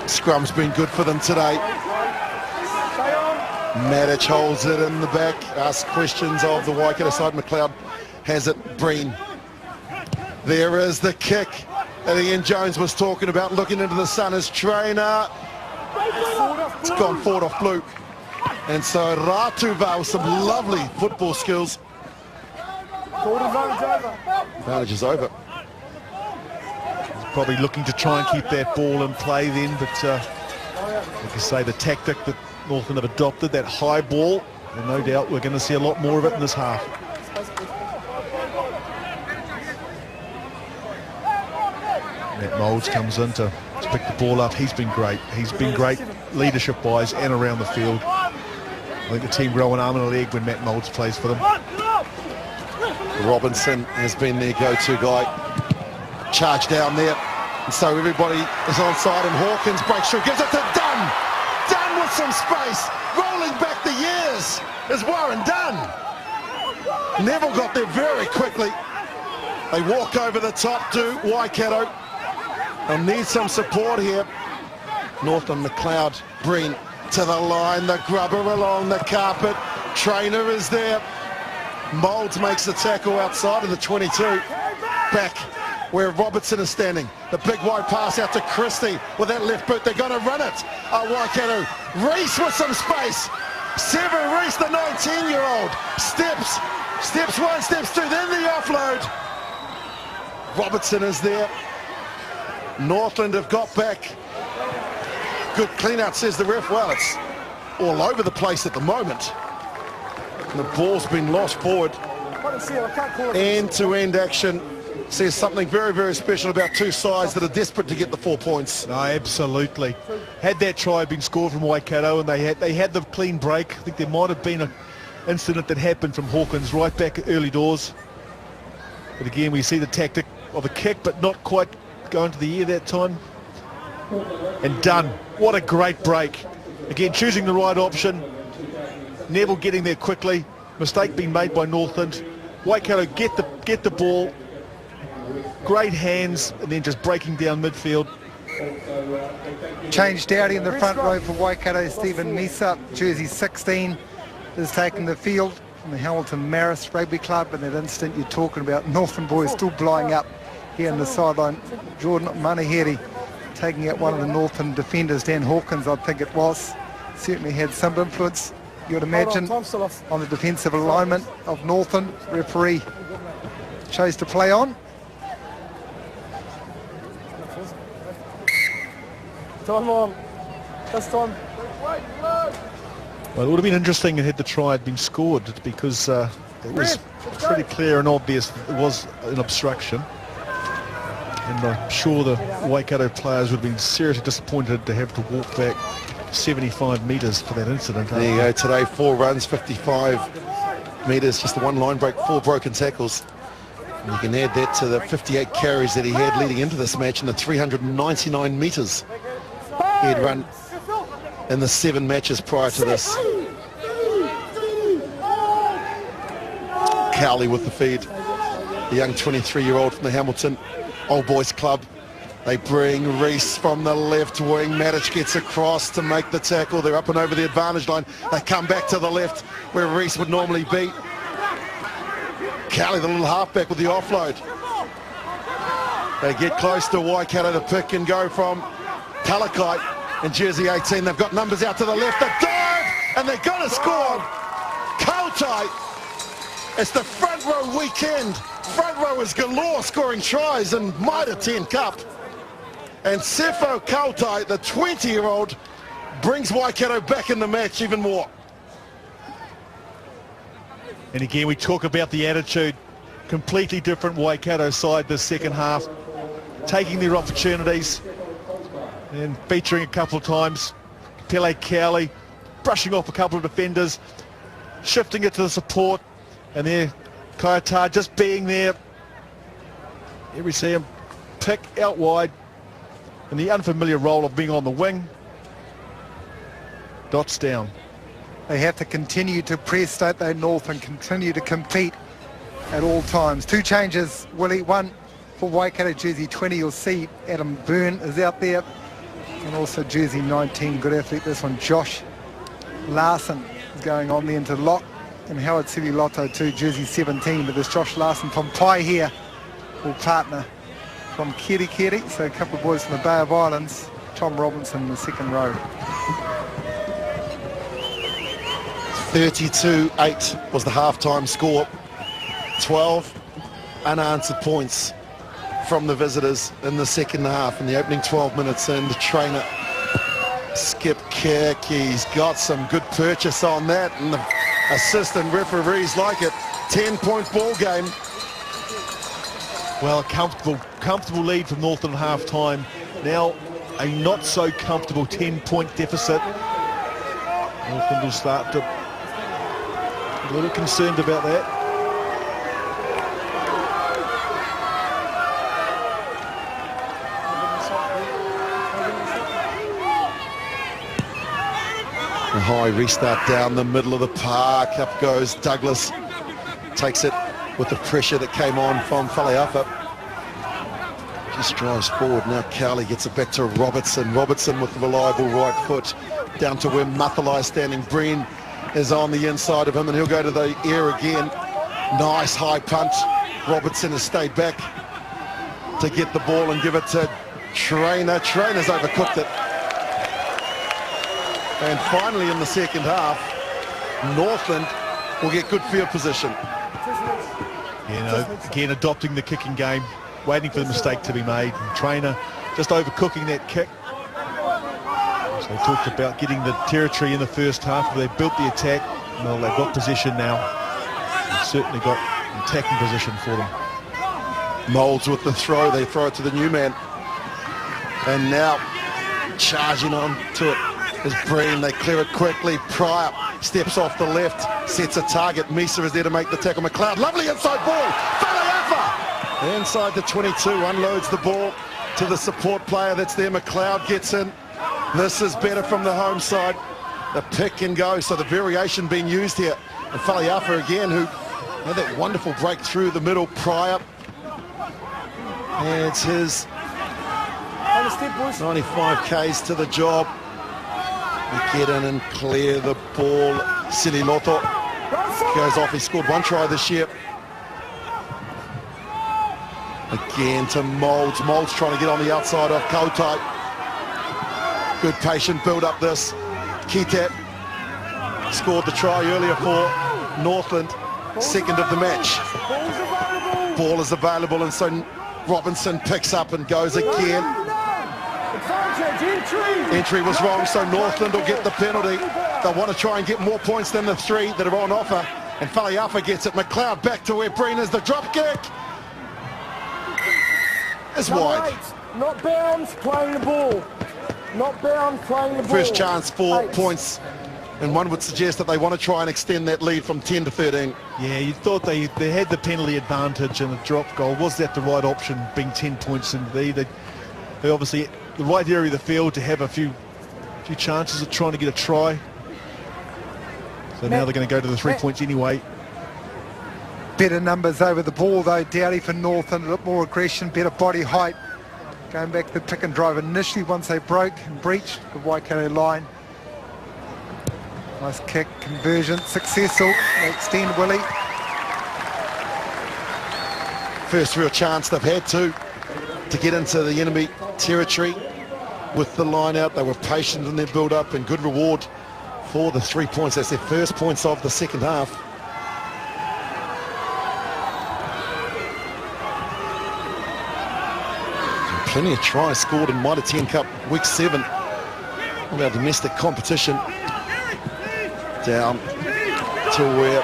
Scrum's been good for them today. Matic holds it in the back, asks questions of the Waikato side. McLeod has it. Breen. There is the kick that Ian Jones was talking about, looking into the sun. His trainer, it's gone forward off Blue. And so Ratuva with some lovely football skills. Advantage is over. Probably looking to try and keep that ball in play then, but like I say, the tactic that Northland have adopted, that high ball, and no doubt we're going to see a lot more of it in this half. Matt Moulds comes in to pick the ball up. He's been great. He's been great leadership-wise and around the field. I think the team grow an arm and a leg when Matt Moulds plays for them. Robinson has been their go-to guy. Charge down there. And so everybody is on side, and Hawkins breaks through, gives it to Dunn. Dunn with some space. Rolling back the years is Warren Dunn. Neville got there very quickly. They walk over the top to Waikato. They'll need some support here. Northland, McLeod, Breen to the line, the grubber along the carpet. Trainer is there. Moulds makes the tackle outside of the 22. Back where Robertson is standing. The big wide pass out to Christie with that left boot. They're going to run it. Waikato. Reese with some space. Sever Reese, the 19-year-old. Steps one, steps two, then the offload. Robertson is there. Northland have got back. Good clean out, says the ref. Well, it's all over the place at the moment. And the ball's been lost forward. End-to-end action. Says something very, very special about two sides that are desperate to get the 4 points. No, absolutely. Had that try been scored from Waikato and they had the clean break, I think there might have been an incident that happened from Hawkins right back at early doors. But again, we see the tactic of a kick, but not quite going to the ear that time. And Dunn, what a great break. Again, choosing the right option. Neville getting there quickly. Mistake being made by Northland. Waikato get the ball. Great hands, and then just breaking down midfield. Changed out in the front row for Waikato. Stephen Misa, jersey 16, is taking the field from the Hamilton Marist Rugby Club. In that instant you're talking about, Northland boys still blowing up here on the sideline. Jordan Manaheri taking out one of the Northland defenders, Dan Hawkins, I think it was. Certainly had some influence, you would imagine, on the defensive alignment of Northland. Referee chose to play on. Time on. This time. Well, it would have been interesting had the try had been scored, because it was pretty clear and obvious that it was an obstruction. And I'm sure the Waikato players would have been seriously disappointed to have to walk back 75 metres for that incident. There you go, today 4 runs, 55 metres, just the one line break, 4 broken tackles. And you can add that to the 58 carries that he had leading into this match and the 399 metres he had run in the 7 matches prior to this. Cowley with the feed, the young 23-year-old from the Hamilton Old Boys Club. They bring Reese from the left wing. Mitre gets across to make the tackle. They're up and over the advantage line. They come back to the left where Reese would normally be. Cowley, the little halfback with the offload. They get close to Waikato. The pick and go from Talakai in jersey 18. They've got numbers out to the left. They dive and they're going to score. Kautai. It's the front row weekend. Front rowers galore scoring tries in Mitre 10 Cup. And Sefo Kautai, the 20-year-old, brings Waikato back in the match even more. And again, we talk about the attitude. Completely different Waikato side this second half. Taking their opportunities and featuring a couple of times. Pele Cowley brushing off a couple of defenders, shifting it to the support, and there Kaiata just being there. Here we see him pick out wide in the unfamiliar role of being on the wing. Dots down. They have to continue to press, don't they, North, and continue to compete at all times. Two changes, Willie. One for Waikato jersey 20, you'll see Adam Byrne is out there, and also jersey 19, good athlete this one, Josh Larson is going on there into lock, and Howard Sivi Lotto too, jersey 17, but there's Josh Larson from Pai here, will partner from Kirikiri, so a couple of boys from the Bay of Islands. Tom Robinson in the second row. 32-8 was the halftime score. 12 unanswered points from the visitors in the second half. In the opening 12 minutes, and the trainer Skip Kirky's got some good purchase on that, and the assistant referees like it. 10-point ball game. Well, a comfortable lead from Northland at half-time. Now a not so comfortable 10-point deficit. Northland will start to be a little concerned about that. A high restart down the middle of the park. Up goes Douglas. Takes it with the pressure that came on from Faleafa. Just drives forward. Now Cowley gets it back to Robertson. Robertson with the reliable right foot down to where Mathalai standing. Breen is on the inside of him, and he'll go to the air again. Nice high punt. Robertson has stayed back to get the ball and give it to Trainer. Trainer's overcooked it. And finally in the second half, Northland will get good field position. You know, again adopting the kicking game, waiting for the mistake to be made. And Trainer just overcooking that kick. So they talked about getting the territory in the first half, where they built the attack. Well, they've got position now. They've certainly got attacking position for them. Moulds with the throw. They throw it to the new man. And now charging on to it is Breen. They clear it quickly. Pryor steps off the left, sets a target. Mitre is there to make the tackle. McLeod, lovely inside ball. Faleafa inside the 22, unloads the ball to the support player that's there. McLeod gets in. This is better from the home side. The pick and go, so the variation being used here. And Faleafa again, who had that wonderful break through the middle. Pryor, and it's his 95 Ks to the job. We get in and clear the ball. Sili Loto goes off. He scored one try this year. Again to Moulds. Moulds trying to get on the outside of Kautai. Good patient build up this. Kitap scored the try earlier for Northland. Second of the match. Ball is available, and so Robinson picks up and goes again. Entry was wrong, so Northland will get the penalty. They'll want to try and get more points than the 3 that are on offer. And Faleafa gets it. McLeod back to where Breen is. The drop kick is wide. 8, not bounds, playing the ball. Not bound, playing the ball. First chance for 8 points, and one would suggest that they want to try and extend that lead from 10 to 13. Yeah, you thought they had the penalty advantage, and the drop goal, was that the right option, being 10 points in the lead? They obviously the right area of the field to have a few chances of trying to get a try. So now they're going to go to the 3 points anyway. Better numbers over the ball though, Dowdy for Northland, a little more aggression, better body height. Going back to the pick and drive initially once they broke and breached the Waikato line. Nice kick, conversion, successful. They extend Willie. First real chance they've had to get into the enemy territory with the line out. They were patient in their build-up and good reward for the 3 points. That's their first points of the second half. And plenty of tries scored in Mitre 10 Cup Week 7 of our domestic competition. Down to where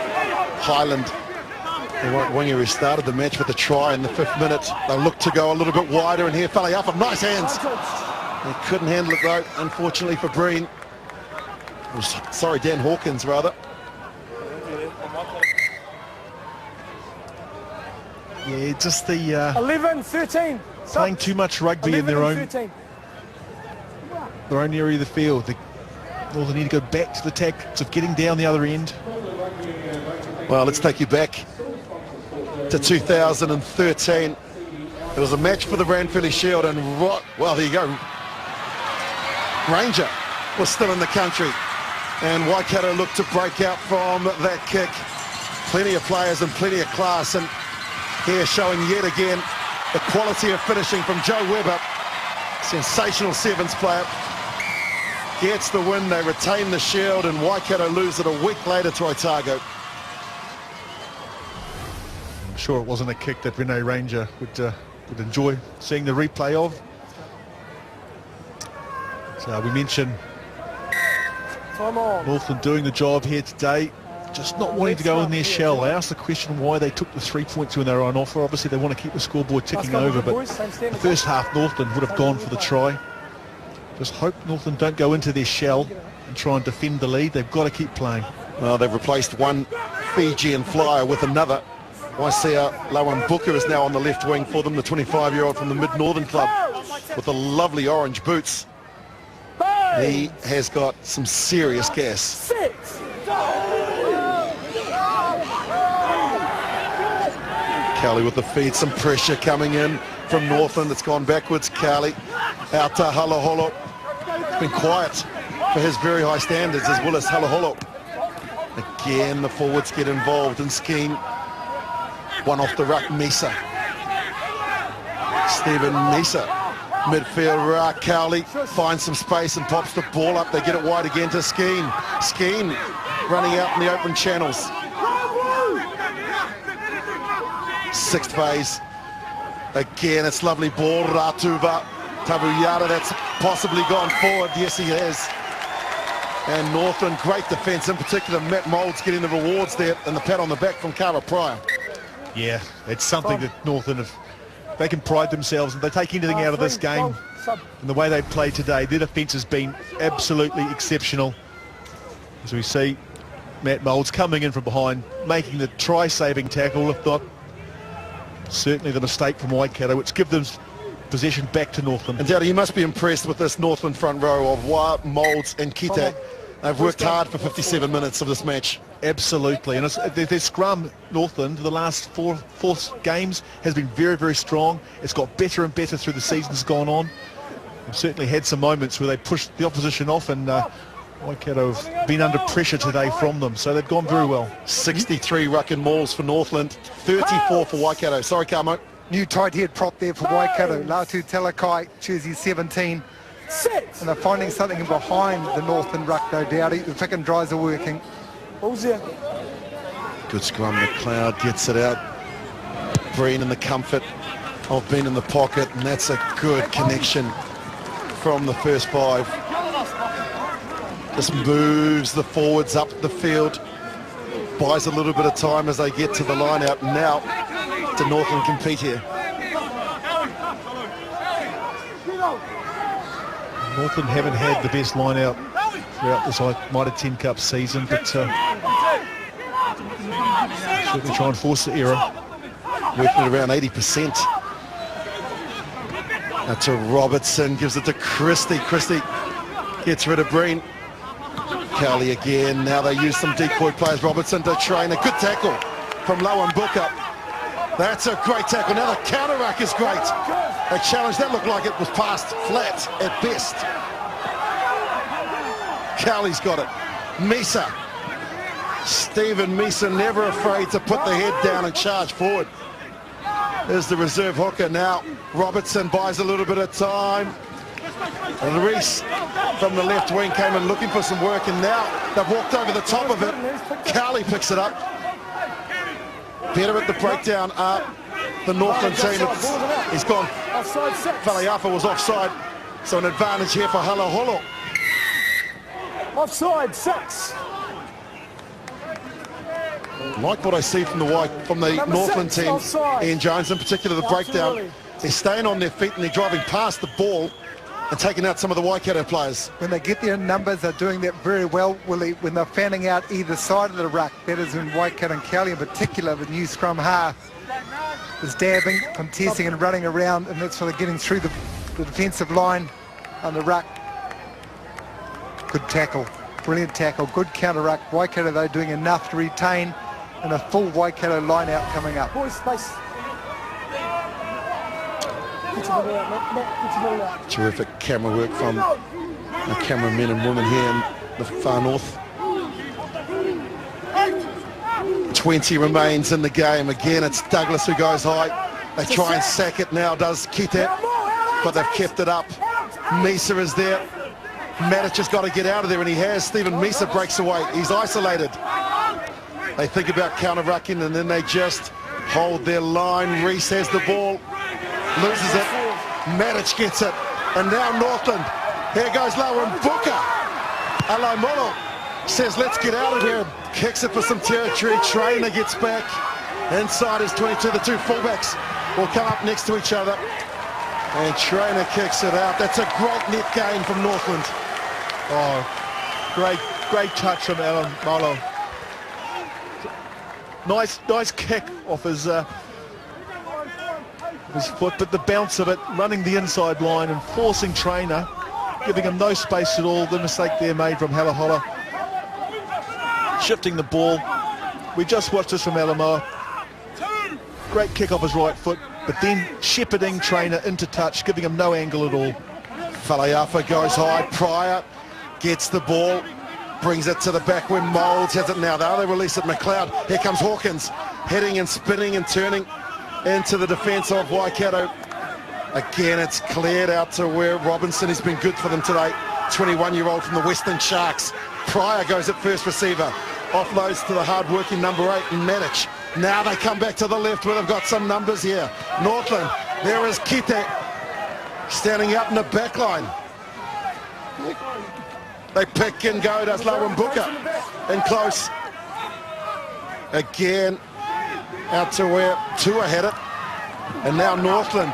Highland, the right winger who started the match with a try in the 5th minute. They look to go a little bit wider, and here Faleafa, nice hands. They couldn't handle it though, unfortunately for Breen. Sorry, Dan Hawkins rather. Yeah, just the 11-13. playing too much rugby in their own area of the field. They need to go back to the tactics of getting down the other end. Well, let's take you back to 2013. It was a match for the Ranfurly Shield, and well, there you go. Ranger was still in the country, and Waikato looked to break out from that kick. Plenty of players and plenty of class, and here showing yet again the quality of finishing from Joe Webber. Sensational sevens player. Gets the win, they retain the Shield, and Waikato lose it a week later to Otago. I'm sure it wasn't a kick that Rene Ranger would enjoy seeing the replay of. So we mentioned Northland doing the job here today, just not wanting to go in their shell. I asked the question why they took the 3 points when they were on offer. Obviously they want to keep the scoreboard ticking over, but the first half Northland would have gone for the try. Just hope Northland don't go into their shell and try and defend the lead. They've got to keep playing. Well, they've replaced one Fijian flyer with another. Waisea Lawan Booker is now on the left wing for them, the 25-year-old from the Mid-Northern Club with the lovely orange boots. He has got some serious gas. Cowley with the feed, some pressure coming in from Northland. It's gone backwards. Cowley out to Halaholo. It's been quiet for his very high standards as Willis Halaholo. Again, the forwards get involved in scheme. One off the ruck, Misa. Stephen Misa. Midfield ruck, Cowley finds some space and pops the ball up. They get it wide again to Skeen. Skeen running out in the open channels. Sixth phase. Again, it's lovely ball. Ratuva. Tabuyara, that's possibly gone forward. Yes, he has. And Northland, great defence, in particular Matt Moulds getting the rewards there and the pat on the back from Cara Pryor. Yeah, it's something that Northland have, they can pride themselves, and they take anything out of this game. And the way they've played today, their defence has been absolutely exceptional. As we see Matt Moulds coming in from behind, making the try-saving tackle, if not certainly the mistake from Waikato, which gives them possession back to Northland. And Dowdy, you must be impressed with this Northland front row of Wah, Moulds and Kita. They've worked hard for 57 minutes of this match. Absolutely, and their scrum, Northland, the last four games has been very, very strong. It's got better and better through the season's gone on. They've certainly had some moments where they pushed the opposition off, and Waikato have been under pressure today from them, so they've gone very well. 63 ruck and mauls for Northland, 34 for Waikato. Sorry, Carmo. New tight head prop there for Waikato. Latu Talakai, jersey 17. And they're finding something in behind the Northland ruck, no doubt. The pick and dries are working. Good scrum, McLeod gets it out. Breen in the comfort of being in the pocket, and that's a good connection from the first five. Just moves the forwards up the field, buys a little bit of time as they get to the line out. Now to Northland compete here. Northland haven't had the best line out throughout this Mitre 10 Cup season, but certainly try and force the error. Working at around 80%. Now to Robertson, gives it to Christie. Christie gets rid of Breen. Cowley again. Now they use some decoy players. Robertson to train. A good tackle from Lawan Booker. That's a great tackle. Now the counter ruck is great. A challenge that looked like it was passed flat at best. Cowley's got it. Mitre. Stephen Mitre never afraid to put the head down and charge forward. There's the reserve hooker now. Robertson buys a little bit of time. And Reese from the left wing came in looking for some work, and now they've walked over the top of it. Cowley picks it up. Better at the breakdown are the Northland team. He's gone. Faleafa was offside, so an advantage here for Halaholo. Offside, 6. Like what I see from the Northland team, offside. Ian Jones in particular, the breakdown. They're staying on their feet and they're driving past the ball and taking out some of the Waikato players. When they get their numbers, they're doing that very well, Willie, when they're fanning out either side of the ruck. That is in Waikato and Cowley in particular, the new scrum half is dabbing, contesting and running around, and that's why they're getting through the defensive line on the ruck. Good tackle, brilliant tackle, good counter ruck. Waikato, though, doing enough to retain, and a full Waikato line out coming up. Boys, space. Terrific camera work from the cameramen and women here in the far north. 20 remains in the game. Again, it's Douglas who goes high. They try and sack it now, does Kite, but they've kept it up. Mitre is there. Mitre has got to get out of there, and he has. Stephen Mitre breaks away. He's isolated. They think about counter-rucking, and then they just hold their line. Reese has the ball. Loses it. Mitre gets it. And now Northland. Here goes Lauren Booker. Alaimolo says, let's get out of here. Kicks it for some territory. Trainer gets back. Inside is 22. The two fullbacks will come up next to each other. And Trainer kicks it out. That's a great net gain from Northland. Oh, great touch from Alaimolo. Nice kick off his foot, but the bounce of it, running the inside line and forcing Trainer, giving him no space at all. The mistake there made from Halahola. Shifting the ball. We just watched this from Alaimoa. Great kick off his right foot, but then shepherding Trainer into touch, giving him no angle at all. Faleafa goes high. Pryor gets the ball, brings it to the back when Moulds has it now. They release it. McLeod. Here comes Hawkins, heading and spinning and turning into the defence of Waikato. Again, it's cleared out to where Robinson has been good for them today. 21-year-old from the Western Sharks. Pryor goes at first receiver. Offloads to the hard-working number 8, Mitre. Now they come back to the left where they've got some numbers here. Northland. There is Kite standing out in the back line. They pick and go. Does Lauren Booker in close. Again, out to where Tua had it. And now Northland,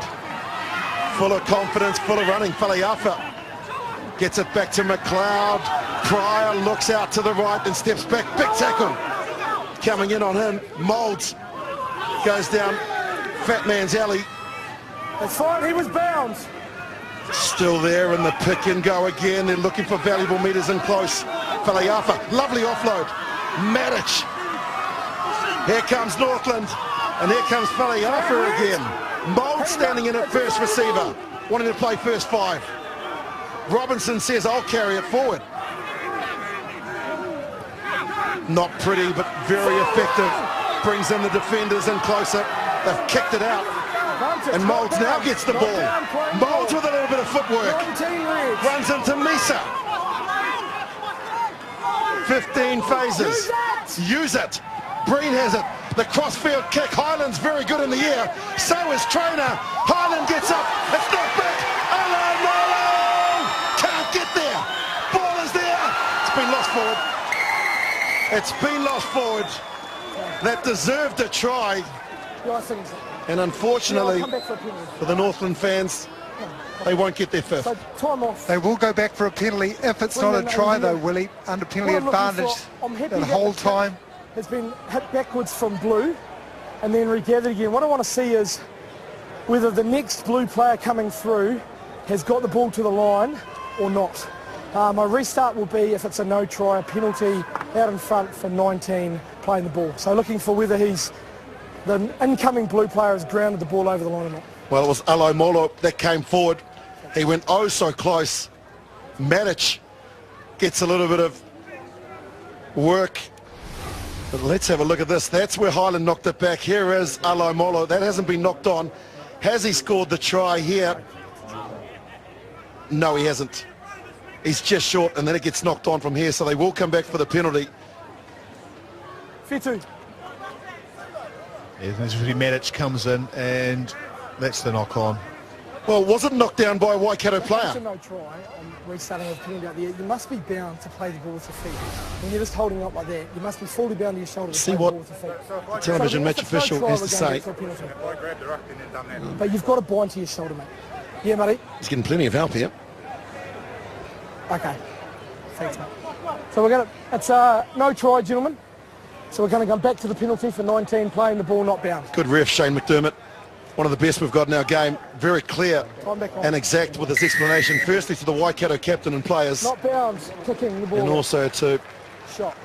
full of confidence, full of running. Faleafa gets it back to McLeod. Pryor looks out to the right and steps back. Big tackle coming in on him. Moulds goes down Fat Man's alley. That's fine, he was bound. Still there in the pick and go again. They're looking for valuable meters in close. Faleafa, lovely offload. Mitre. Here comes Northland, and here comes Faleafa again. Mould standing in at first receiver, wanting to play first 5. Robinson says, I'll carry it forward. Not pretty, but very effective. Brings in the defenders in closer. They've kicked it out. And Moulds now gets the ball. Moulds with a little bit of footwork. Runs into Mitre. 15 phases. Use it. Breen has it. The crossfield kick. Highland's very good in the air. So is Trainer. Highland gets up. It's not back. Alaimolo can't get there. Ball is there. It's been lost forward. It's been lost forward. That deserved a try. And unfortunately, for the Northland fans, they won't get their 5th. So time off. They will go back for a penalty if it's not a try, though, Willie. Under penalty advantage the whole time. Has been hit backwards from blue and then regathered again. What I want to see is whether the next blue player coming through has got the ball to the line or not. My restart will be, if it's a no try, a penalty out in front for 19 playing the ball. So looking for whether the incoming blue player has grounded the ball over the line or not. Well, it was Alo Molo that came forward. He went oh so close. Mitre gets a little bit of work. But let's have a look at this. That's where Highland knocked it back. Here is Alo Molo. That hasn't been knocked on. Has he scored the try here? No, he hasn't. He's just short, and then it gets knocked on from here, so they will come back for the penalty. Fitu. Yeah, this is where Mitre comes in, and that's the knock on. Well, was it knocked down by a Waikato player? It's a no try on restarting a penalty out there. You must be bound to play the ball with your feet. When you're just holding up like that, you must be fully bound to your shoulder to See play what the ball with your feet. the television match official has to say. But you've got to bind to your shoulder, mate. Yeah, Murray? He's getting plenty of help here. Okay. Thanks, mate. So we're going to, it's no try, gentlemen. So we're going to come back to the penalty for 19, playing the ball not bound. Good ref, Shane McDermott. One of the best we've got in our game. Very clear and exact with his explanation. Firstly to the Waikato captain and players. Not bound, kicking the ball. And also to shot.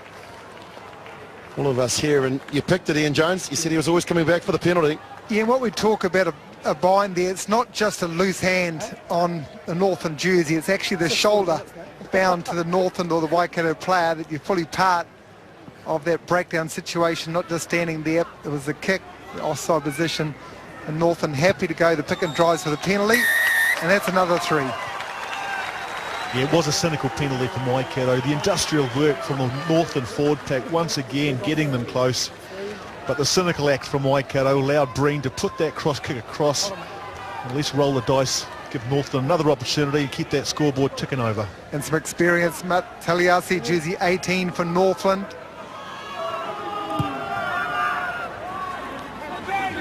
All of us here. And you picked it, Ian Jones. You said he was always coming back for the penalty. Yeah, what we talk about a bind there, it's not just a loose hand on the Northland jersey, it's actually the shoulder bound to the Northland or the Waikato player that you're fully part of that breakdown situation, not just standing there. It was a kick, the offside position, and Northland happy to go the pick and drives for the penalty, and that's another 3. Yeah, it was a cynical penalty for Waikato. The industrial work from the Northland forward pack, once again getting them close. But the cynical act from Waikato allowed Breen to put that cross kick across, at least roll the dice, give Northland another opportunity and keep that scoreboard ticking over. And some experience, Matt Taliasi, jersey 18 for Northland.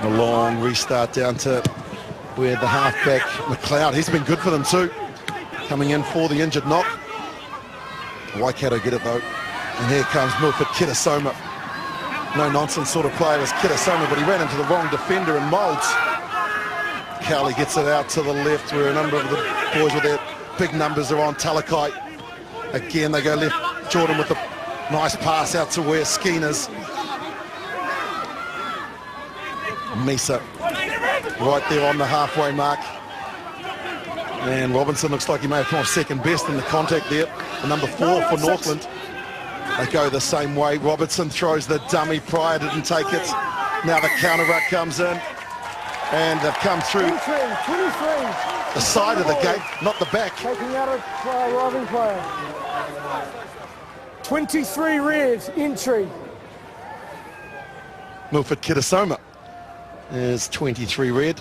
A long restart down to where the halfback McLeod, he's been good for them too, coming in for the injured knock. Waikato get it though, and here comes Milford Kitasoma. No nonsense sort of player was Kitasoma, but he ran into the wrong defender and Moulds. Cowley gets it out to the left where a number of the boys with their big numbers are on. Talakai again, they go left. Jordan with the nice pass out to where Skeeners. Misa right there on the halfway mark, and Robinson looks like he may have come off second best in the contact there. The number 4 for Northland. They go the same way. Robinson throws the dummy. Pryor didn't take it. Now the counter ruck comes in, and they've come through 23. the side of the gate, not the back. Taking out a arriving player. 23 red entry. Milford Kitasoma is 23 red.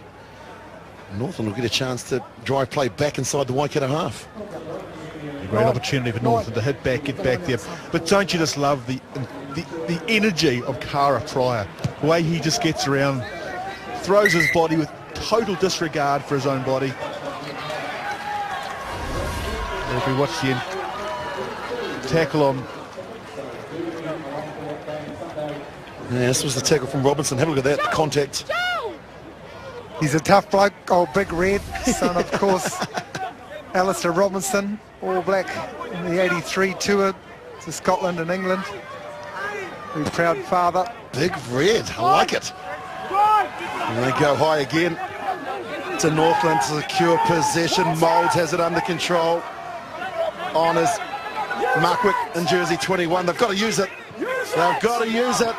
Northland will get a chance to drive play back inside the Waikato half. A great opportunity for Northland to hit back, get back there. But don't you just love the energy of Kara Pryor? The way he just gets around, throws his body with total disregard for his own body. If we watch the tackle on. Yeah, this was the tackle from Robinson. Have a look at that contact. He's a tough bloke, Big Red, son of course Alistair Robinson, All Black in the 83 tour to Scotland and England. Very proud father. Big Red, I like it. And they go high again to Northland to secure possession. Moulds has it under control. Honours Markwick in jersey 21. They've got to use it. They've got to use it.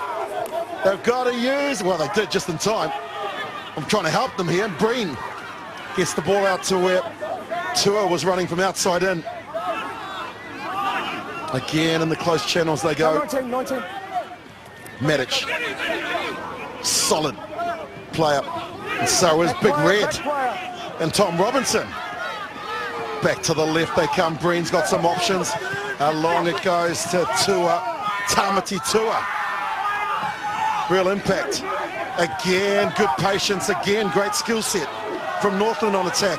They've got to use, well, they did just in time. I'm trying to help them here. Breen gets the ball out to where Tua was running from outside in. Again in the close channels they go. 19. Medic. Solid player. And so is Big Red. And Tom Robinson. Back to the left they come. Breen's got some options. Along it goes to Tua. Tamati Tua. Real impact. Again, good patience. Again, great skill set from Northland on attack.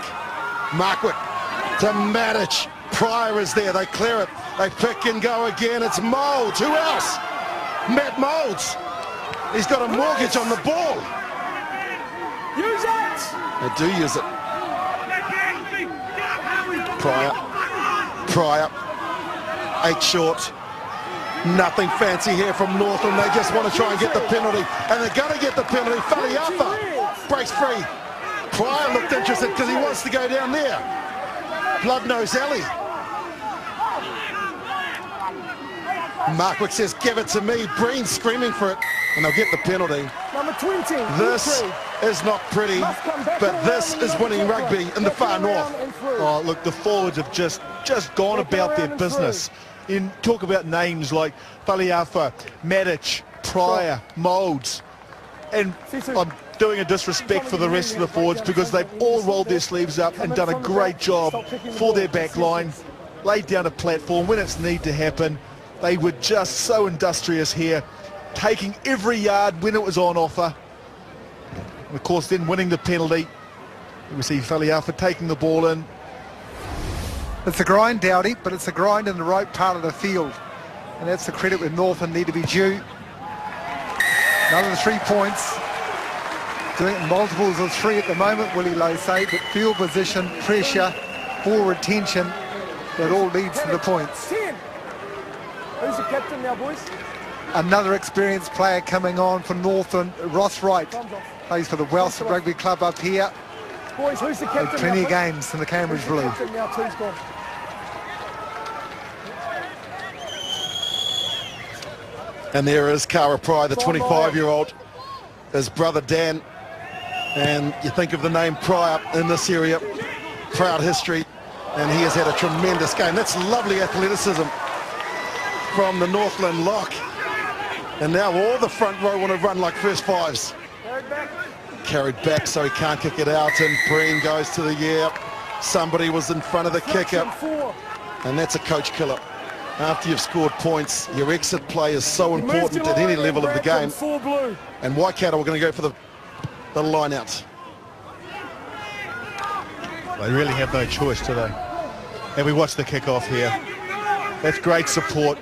Markwick to Matic. Pryor is there. They clear it. They pick and go again. It's Moulds. Who else? Matt Moulds. He's got a mortgage on the ball. Use it. They do use it. Pryor. 8 short. Nothing fancy here from Northland. They just want to try and get the penalty. And they're going to get the penalty. Faliafa breaks free. Pryor looked interested because he wants to go down there. Blood-Nose Alley. Markwick says, give it to me. Breen screaming for it, and they'll get the penalty. Number 20. This is not pretty, but this is winning rugby in the far north. Oh, look, the forwards have just gone about their business. In talk about names like Faliafa, Mitre, Pryor, Moulds, and I'm doing a disrespect for the rest of the forwards because they've all rolled their sleeves up and done a great job for their back line, laid down a platform when it's need to happen. They were just so industrious here, taking every yard when it was on offer. And of course, then winning the penalty. We see Faliafa taking the ball in. It's a grind, Dowdy, but it's a grind in the right part of the field. And that's the credit where Northland need to be due. Another 3 points. Doing multiples of 3 at the moment, Willie Lowe say, but field position, pressure, ball retention, that all leads to the points. 10. Who's the captain now, boys? Another experienced player coming on for Northland, Ross Wright. Plays for the Welsh Rugby Club up here. Boys, who's the captain? Plenty of games in the Cambridge Blue. Now, two's gone. And there is Kara Pryor, the 25-year-old, his brother Dan. And you think of the name Pryor in this area, proud history, and he has had a tremendous game. That's lovely athleticism from the Northland lock. And now all the front row want to run like first fives. Carried back so he can't kick it out, and Breen goes to the air. Somebody was in front of the kicker, and that's a coach killer. After you've scored points, your exit play is so important at any level of the game. And Waikato are going to go for the line out. They really have no choice, do they? And we watch the kick-off here. That's great support.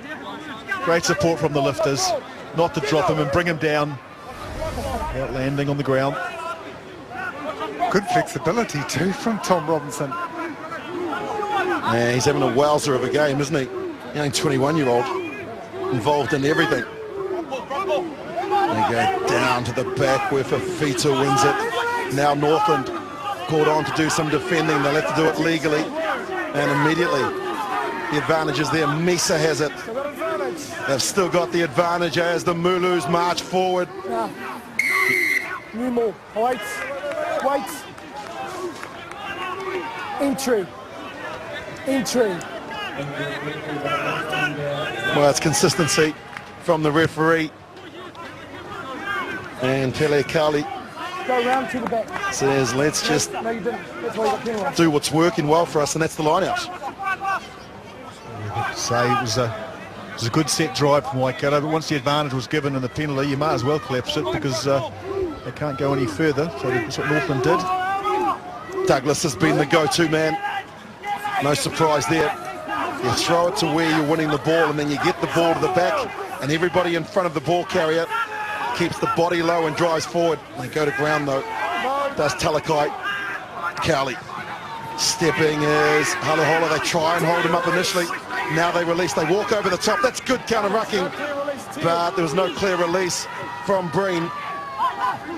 Great support from the lifters. Not to drop him and bring him down. Out landing on the ground. Good flexibility too from Tom Robinson. Yeah, he's having a wowzer of a game, isn't he? Young 21-year-old, involved in everything. They go down to the back where Fafita wins it. Now Northland called on to do some defending. They'll have to do it legally. And immediately, the advantage is there. Misa has it. They've still got the advantage as the Mulus march forward. New more. Wait. Entry. Well, it's consistency from the referee. And Pele Kali Go round to the back. says, let's just No, you didn't. That's why you got penalised. do what's working well for us, and that's the line out. Say it was a good set drive from Waikato, but once the advantage was given in the penalty, you might as well collapse it because they can't go any further. So that's what Northland did. Douglas has been the go-to man. No surprise there. You throw it to where you're winning the ball, and then you get the ball to the back, and everybody in front of the ball carrier keeps the body low and drives forward. They go to ground though. Does Talakai. Cowley. Stepping is Halahola. They try and hold him up initially. Now they release. They walk over the top. That's good counter-rucking. But there was no clear release from Breen.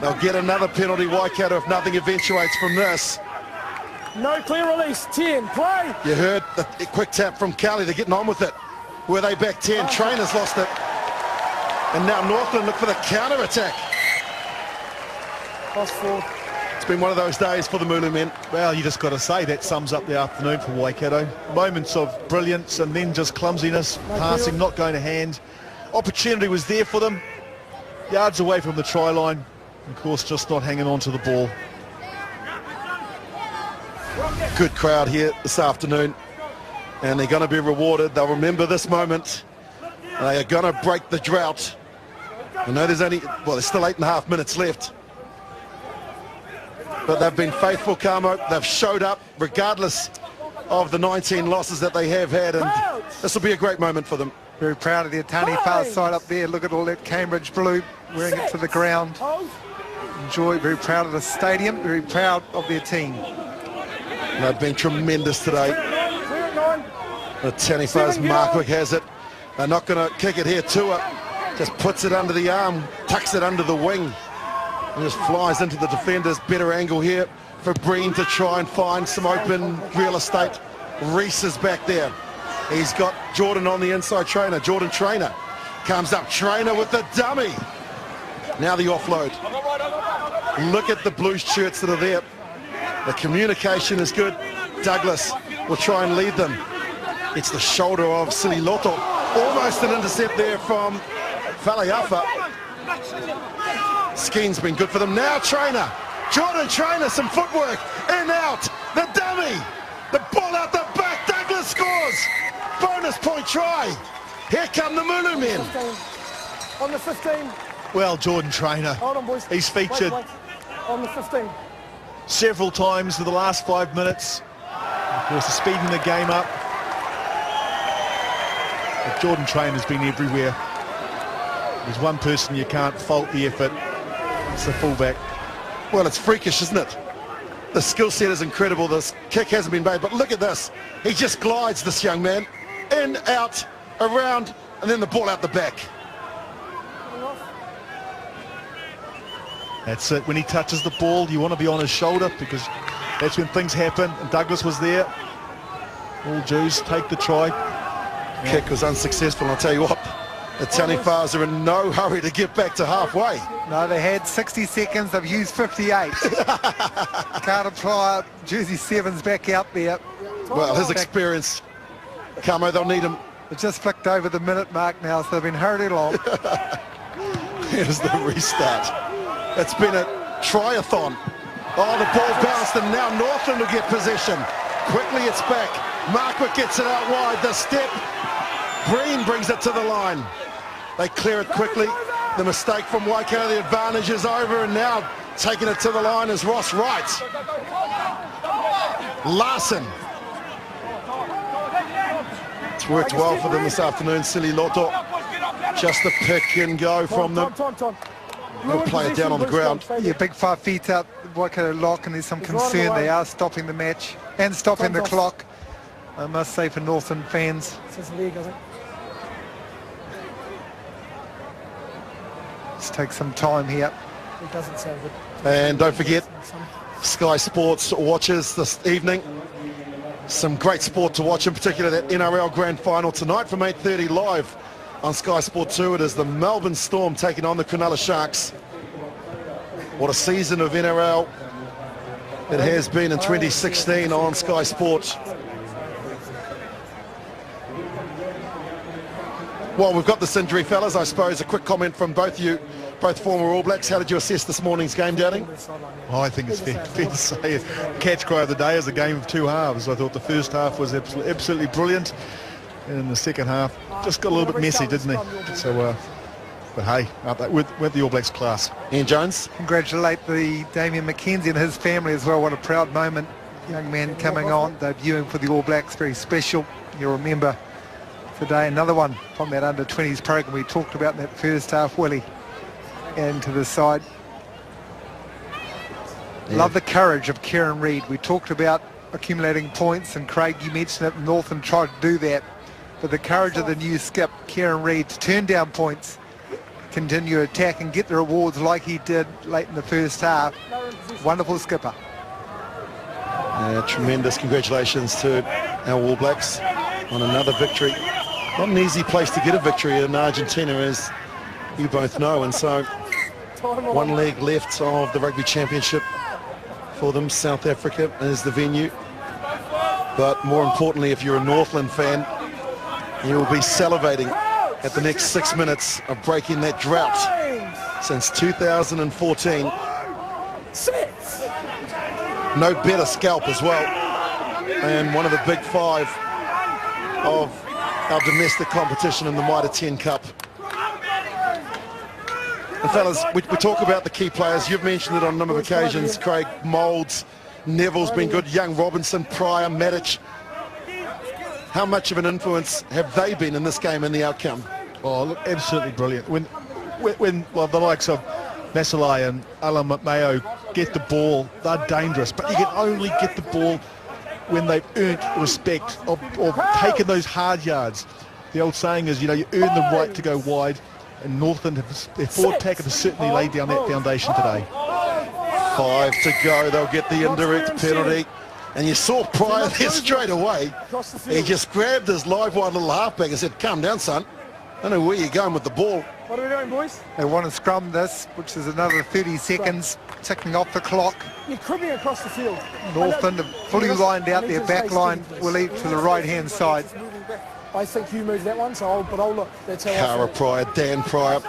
They'll get another penalty, Waikato, if nothing eventuates from this. No clear release. 10. Play. You heard the quick tap from Cowley. They're getting on with it. Were they back 10? Trainer's lost it. And now Northland look for the counter-attack. Lost 4. It's been one of those days for the Mulu men. Well, you just got to say that sums up the afternoon for Waikato. Moments of brilliance and then just clumsiness, passing, not going to hand. Opportunity was there for them. Yards away from the try line. Of course, just not hanging on to the ball. Good crowd here this afternoon. And they're going to be rewarded. They'll remember this moment. They are going to break the drought. I know there's still 8.5 minutes left. But they've been faithful, Carmo. They've showed up regardless of the 19 losses that they have had. And this will be a great moment for them. Very proud of the Atani far side up there. Look at all that Cambridge blue, wearing it to the ground. Enjoy, very proud of the stadium, very proud of their team. They've been tremendous today. The Tanifas, Markwick has it. They're not going to kick it here. Tua just puts it under the arm, tucks it under the wing, and just flies into the defenders. Better angle here for Breen to try and find some open real estate. Reese is back there. He's got Jordan on the inside. Jordan Trainer comes up. Trainer with the dummy. Now the offload. Look at the blue shirts that are there. The communication is good. Douglas will try and lead them. It's the shoulder of Sililoto. Almost an intercept there from Faleafa. Skeen's been good for them. Now Trainer. Jordan Trainer, some footwork. In, out. The dummy. The ball out the back. Douglas scores. Bonus point try. Here come the Mulu men. 15. On the 15. Well, Jordan Trainer, Hold on, boys. he's featured Wait. On the 15. several times in the last 5 minutes. Of course, speeding the game up. But Jordan Trainer's been everywhere. There's one person you can't fault the effort. It's the fullback. Well, it's freakish, isn't it? The skill set is incredible. This kick hasn't been made, but look at this. He just glides, this young man. In, out, around, and then the ball out the back. That's it. When he touches the ball, you want to be on his shoulder because that's when things happen. And Douglas was there. All Jews take the try. Kick was unsuccessful, I'll tell you what. The Taniwhas are in no hurry to get back to halfway. No, they had 60 seconds. They've used 58. Can't apply jersey 7's back out there. Well, his experience. Camo, they'll need him. It just flicked over the minute mark now, so they've been hurried along. Here's the restart. It's been a triathlon. Oh, the ball bounced, and now Northland will get possession. Quickly, it's back. Markwick gets it out wide. The step. Breen brings it to the line. They clear it quickly. The mistake from Waikato, the advantage is over, and now taking it to the line is Ross Wright. Larson. It's worked well for them this afternoon. Sililoto. Just a pick and go from them. They'll play it down on the ground. Yeah, big 5 feet out, Waikato lock, and there's some concern. They are stopping the match and stopping the clock. I must say, for Northland fans. It's his leg, I think. Let's take some time here. It doesn't sound good. And don't forget, Sky Sports watches this evening. Some great sport to watch, in particular that NRL Grand Final tonight from 8:30 live on Sky Sport 2. It is the Melbourne Storm taking on the Cronulla Sharks. What a season of NRL it has been in 2016 on Sky Sport. Well, we've got this injury, fellas. I suppose a quick comment from both you, both former All Blacks. How did you assess this morning's game, Dowding? Oh, I think it's fair to say it. Catch cry of the day is a game of two halves. I thought the first half was absolutely brilliant, and in the second half just got a little bit messy, didn't he? So, but hey, with the All Blacks class. Ian Jones. Congratulate the Damien McKenzie and his family as well. What a proud moment. Young man coming on, debuting for the All Blacks, very special. You'll remember today another one from that under-20s program we talked about in that first half, Willie. And to the side. Yeah. Love the courage of Kieran Reid. We talked about accumulating points, and Craig, you mentioned it, Northland tried to do that. But the courage of the new skip, Kieran Reid, to turn down points, continue attack and get the rewards like he did late in the first half. Wonderful skipper. Tremendous congratulations to our All Blacks on another victory. Not an easy place to get a victory in Argentina, as you both know, and so one leg left of the Rugby Championship for them. South Africa is the venue, but more importantly, if you're a Northland fan, you will be salivating at the next 6 minutes of breaking that drought since 2014. No better scalp as well, and one of the big 5 of our domestic competition in the Mitre 10 Cup. And fellas, we talk about the key players. You've mentioned it on a number of occasions. Craig, Moulds, Neville's been good. Young Robinson, Pryor, Matic. How much of an influence have they been in this game and the outcome? Oh, look, absolutely brilliant. When the likes of Masalai and Alan Mayo get the ball, they're dangerous. But you can only get the ball when they've earned respect of taken those hard yards. The old saying is, you earn the right to go wide, and Northland, their forward pack have certainly laid down that foundation today. 5 to go. They'll get the indirect penalty. And you saw Pryor there straight away. He just grabbed his live wire little halfback and said, calm down, son. I don't know where you're going with the ball. What are we doing, boys? They want to scrum this, which is another 30 seconds ticking off the clock. You're cribbing across the field. Northland have fully lined out their back line. Will lead to the right-hand side. I think you moved that one, so I'll look. That's how Cara Pryor, Dan Pryor.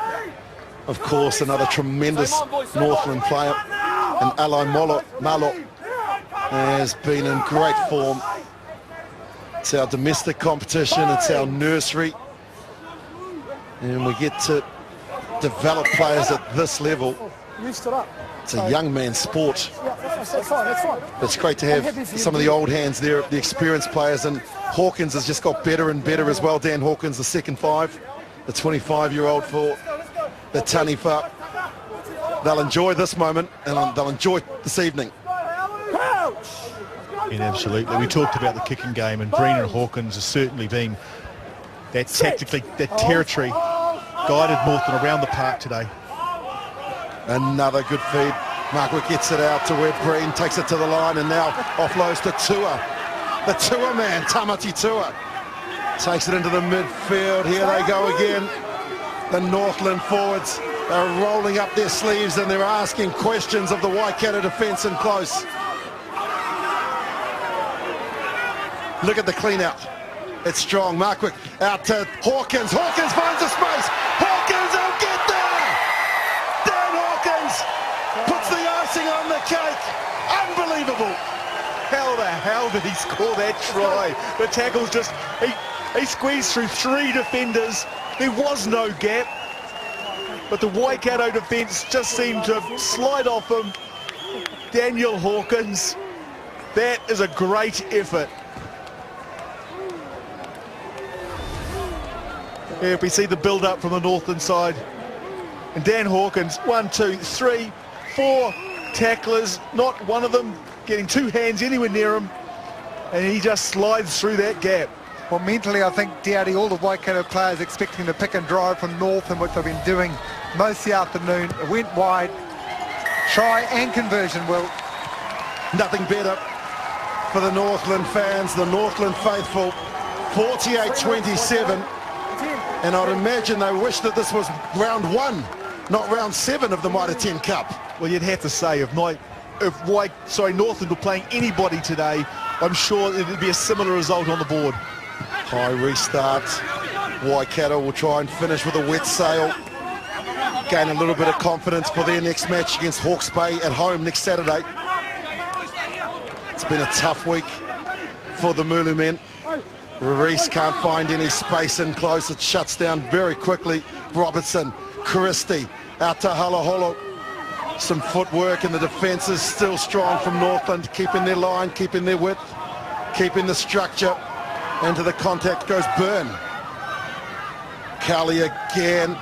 Of course, another tremendous Northland player. And Alai Malo has been in great form. It's our domestic competition, it's our nursery. And we get to develop players at this level. You stood up. It's a young man's sport. Yeah, that's fine. It's great to have some of the old hands there, the experienced players, and Hawkins has just got better and better as well. Dan Hawkins, the second 5, the 25-year-old for the Taniwha. They'll enjoy this moment, and they'll enjoy this evening. And absolutely, we talked about the kicking game, and Brennan Hawkins has certainly been that tactically, that territory guided Northland around the park today. Another good feed. Markwick gets it out to Webb Breen, takes it to the line, and now offloads to Tua. The Tua man, Tamati Tua. Takes it into the midfield. Here they go again. The Northland forwards are rolling up their sleeves and they're asking questions of the Waikato defence in close. Look at the clean out. It's strong. Markwick out to Hawkins. Hawkins finds a space. Hawkins will get there. Dan Hawkins puts the icing on the cake. Unbelievable. How the hell did he score that try? The tackle's just, he squeezed through 3 defenders. There was no gap. But the Waikato defence just seemed to slide off him. Daniel Hawkins. That is a great effort. Here we see the build-up from the Northland side. And Dan Hawkins, 1, 2, 3, 4 tacklers, not one of them getting 2 hands anywhere near him. And he just slides through that gap. Well, mentally, I think, Dowdy, all the Waikato players expecting to pick and drive from Northland, which they've been doing most of the afternoon. It went wide. Try and conversion, Will. Nothing better for the Northland fans, the Northland faithful. 48-27. And I'd imagine they wish that this was round 1, not round 7 of the Mitre 10 Cup. Well, you'd have to say, if Northland were playing anybody today, I'm sure it'd be a similar result on the board. High restart. Waikato will try and finish with a wet sail. Gain a little bit of confidence for their next match against Hawke's Bay at home next Saturday. It's been a tough week for the Mulu men. Reese can't find any space in close. It shuts down very quickly. Robertson, Christie, out to Halaholo. Some footwork, and the defence is still strong from Northland, keeping their line, keeping their width, keeping the structure. Into the contact goes Byrne. Kelly again,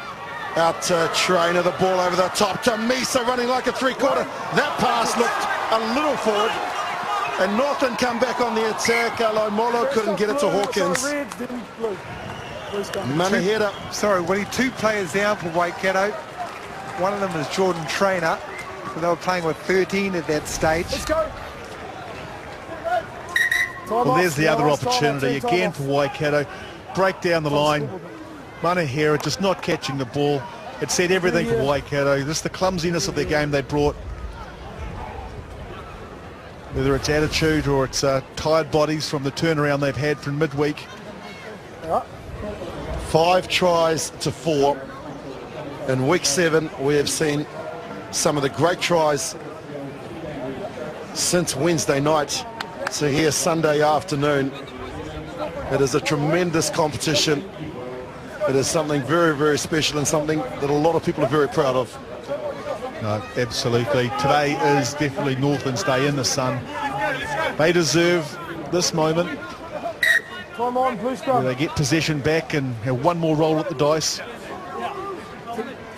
out to Trainer, the ball over the top to Misa, running like a 3/4. That pass looked a little forward. And Northland come back on the attack. Alai Molo couldn't get it to Hawkins. Manahera. Sorry, Willie, 2 players down for Waikato. One of them is Jordan Trainer. So they were playing with 13 at that stage. Let's go. Well, there's the other opportunity again for Waikato. Break down the line. Manahera just not catching the ball. It said everything for Waikato. Just the clumsiness of their game they brought. Whether it's attitude or it's tired bodies from the turnaround they've had from midweek. 5 tries to 4. In week 7, we have seen some of the great tries since Wednesday night. So here Sunday afternoon. It is a tremendous competition. It is something very, very special and something that a lot of people are very proud of. No, absolutely. Today is definitely Northland's day in the sun. They deserve this moment. Come on, blue scrum. Where they get possession back and have one more roll at the dice.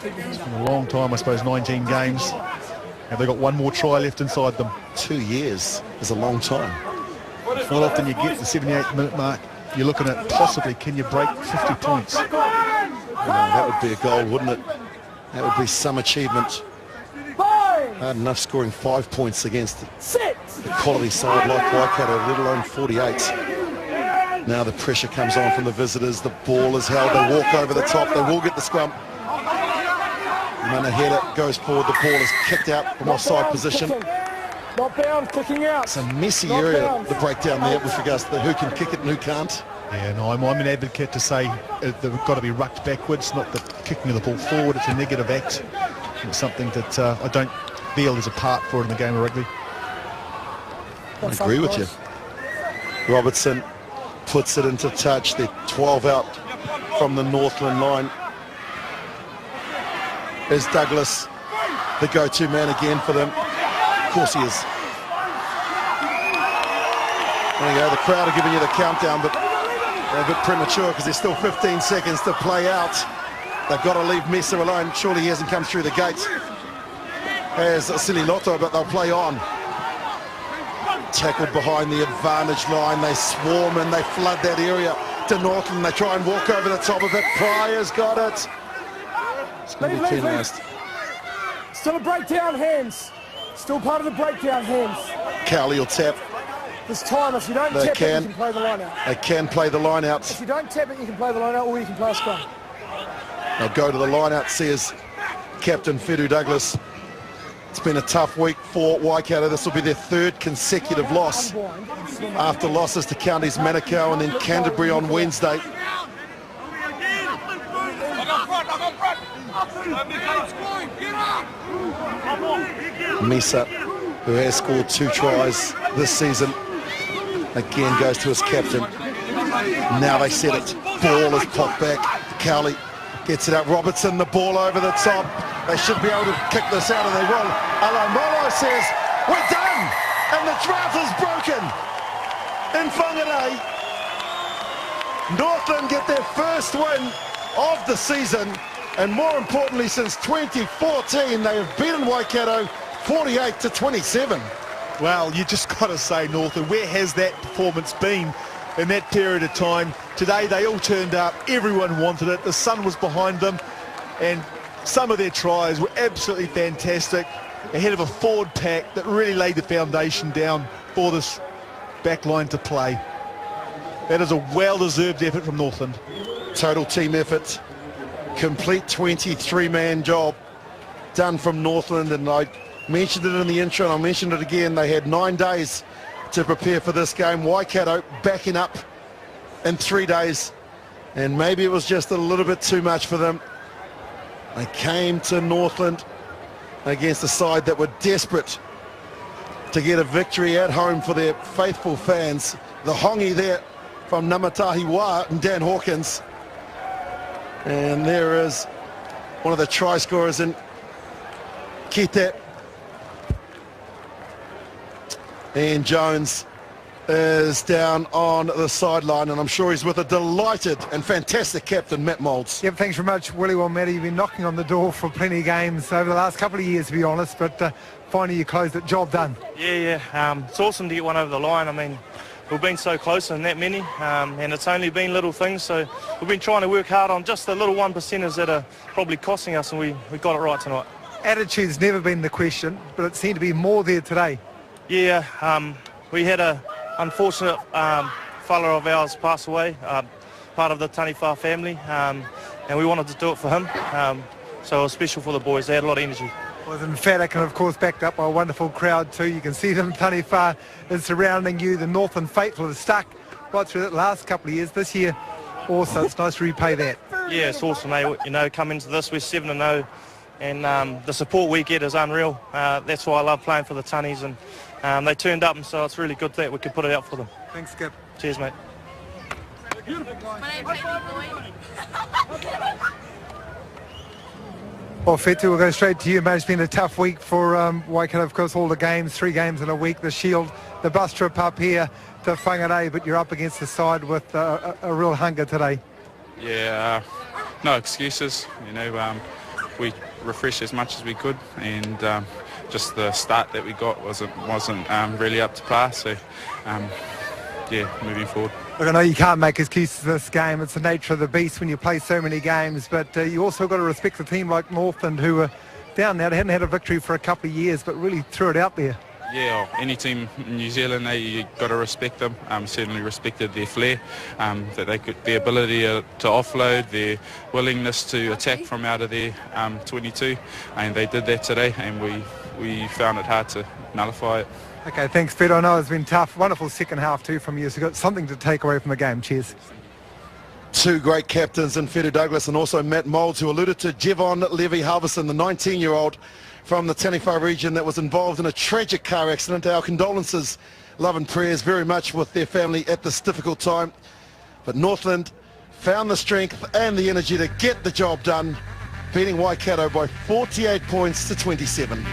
It's been a long time, I suppose, 19 games. Have they got one more try left inside them? 2 years is a long time. Not often you get the 78-minute mark. You're looking at possibly, can you break 50 points? That would be a goal, wouldn't it? That would be some achievement. Hard enough scoring 5 points against a quality side like Waikato, let alone 48. Now the pressure comes on from the visitors. The ball is held. They walk over the top. They will get the scrum. Manahela goes forward. The ball is kicked out from offside position. Not bound, kicking out. It's a messy area, the breakdown there with regards to who can kick it and who can't. Yeah, no, I'm an advocate to say they've got to be rucked backwards, not the kicking of the ball forward. It's a negative act. It's something that I don't feel there's a part for it in the game of rugby. I agree with you. Robertson puts it into touch. They're 12 out from the Northland line. Is Douglas the go-to man again for them? Of course he is. There you go, the crowd are giving you the countdown, but they're a bit premature because there's still 15 seconds to play out. They've got to leave Mitre alone. Surely he hasn't come through the gate. Has a silly lotto, but they'll play on. Tackled behind the advantage line. They swarm and they flood that area to Northland. They try and walk over the top of it. Pryor's got it. It's going to be penalised. Still a breakdown, hands. Still part of the breakdown, hands. Cowley will tap. This time, if you don't tap it, you can play the line out. They can play the line out. If you don't tap it, you can play the line out, or you can play a scrum. They'll go to the line out, says Captain Fedu Douglas. It's been a tough week for Waikato. This will be their third consecutive loss after losses to counties Manukau and then Canterbury on Wednesday. Misa, who has scored 2 tries this season, again goes to his captain. Now they set it. Ball is popped back. Cowley gets it out. Robertson, the ball over the top. They should be able to kick this out, and they will. Alomolo says, we're done! And the drought is broken in Whangarei. Northland get their first win of the season, and more importantly, since 2014, they have beaten Waikato 48-27. Well, you just got to say, Northland, where has that performance been in that period of time? Today, they all turned up. Everyone wanted it. The sun was behind them, and some of their tries were absolutely fantastic, ahead of a forward pack that really laid the foundation down for this back line to play. That is a well-deserved effort from Northland. Total team effort, complete 23-man job done from Northland, and I mentioned it in the intro and I mentioned it again. They had 9 days to prepare for this game. Waikato backing up in 3 days, and maybe it was just a little bit too much for them. They came to Northland against a side that were desperate to get a victory at home for their faithful fans. The hongi there from Namatahi Wā and Dan Hawkins. And there is one of the try scorers in Kite. And Jones is down on the sideline, and I'm sure he's with a delighted and fantastic captain, Matt Moulds. Yep, thanks very much, Willie. Well, Matty, you've been knocking on the door for plenty of games over the last couple of years, to be honest, but finally you closed it. Job done. Yeah. It's awesome to get one over the line. I mean, we've been so close in that many, and it's only been little things, so we've been trying to work hard on just the little 1%ers that are probably costing us, and we got it right tonight. Attitude's never been the question, but it seemed to be more there today. Yeah, we had a unfortunate fella of ours pass away, part of the Taniwha family, and we wanted to do it for him, so it was special for the boys. They had a lot of energy. It was emphatic and of course backed up by a wonderful crowd too. You can see them. Taniwha is surrounding you. The Northland faithful is stuck right through that last couple of years. This year also it's nice to repay that. Yeah, it's awesome, eh? You know, come into this, we're 7-0, and the support we get is unreal. That's why I love playing for the Tunnies, and they turned up, and so it's really good that we could put it out for them. Thanks, Skip. Cheers, mate. Well, Fetu, we'll go straight to you, mate. It's been a tough week for Waikato, of course, all the games, 3 games in a week, the Shield, the bus trip up here to Whangarei, but you're up against the side with a real hunger today. Yeah, no excuses. You know, we refreshed as much as we could, and just the start that we got wasn't really up to par. So, yeah, moving forward. Look, I know you can't make excuses in this game. It's the nature of the beast when you play so many games, but you also got to respect a team like Northland, who are down now. They hadn't had a victory for a couple of years, but really threw it out there. Yeah, any team in New Zealand, you got to respect them. Certainly respected their flair, that they could, their ability to offload, their willingness to attack from out of their 22, and they did that today, and we found it hard to nullify it. Okay, thanks, Peter. I know it's been tough. Wonderful second half too from you. So got something to take away from the game. Cheers. Two great captains in Fetu Douglas and also Matt Moulds, who alluded to Jevon Levy-Halverson, the 19-year-old from the Taniwha region that was involved in a tragic car accident. Our condolences, love and prayers very much with their family at this difficult time. But Northland found the strength and the energy to get the job done, beating Waikato by 48 points to 27.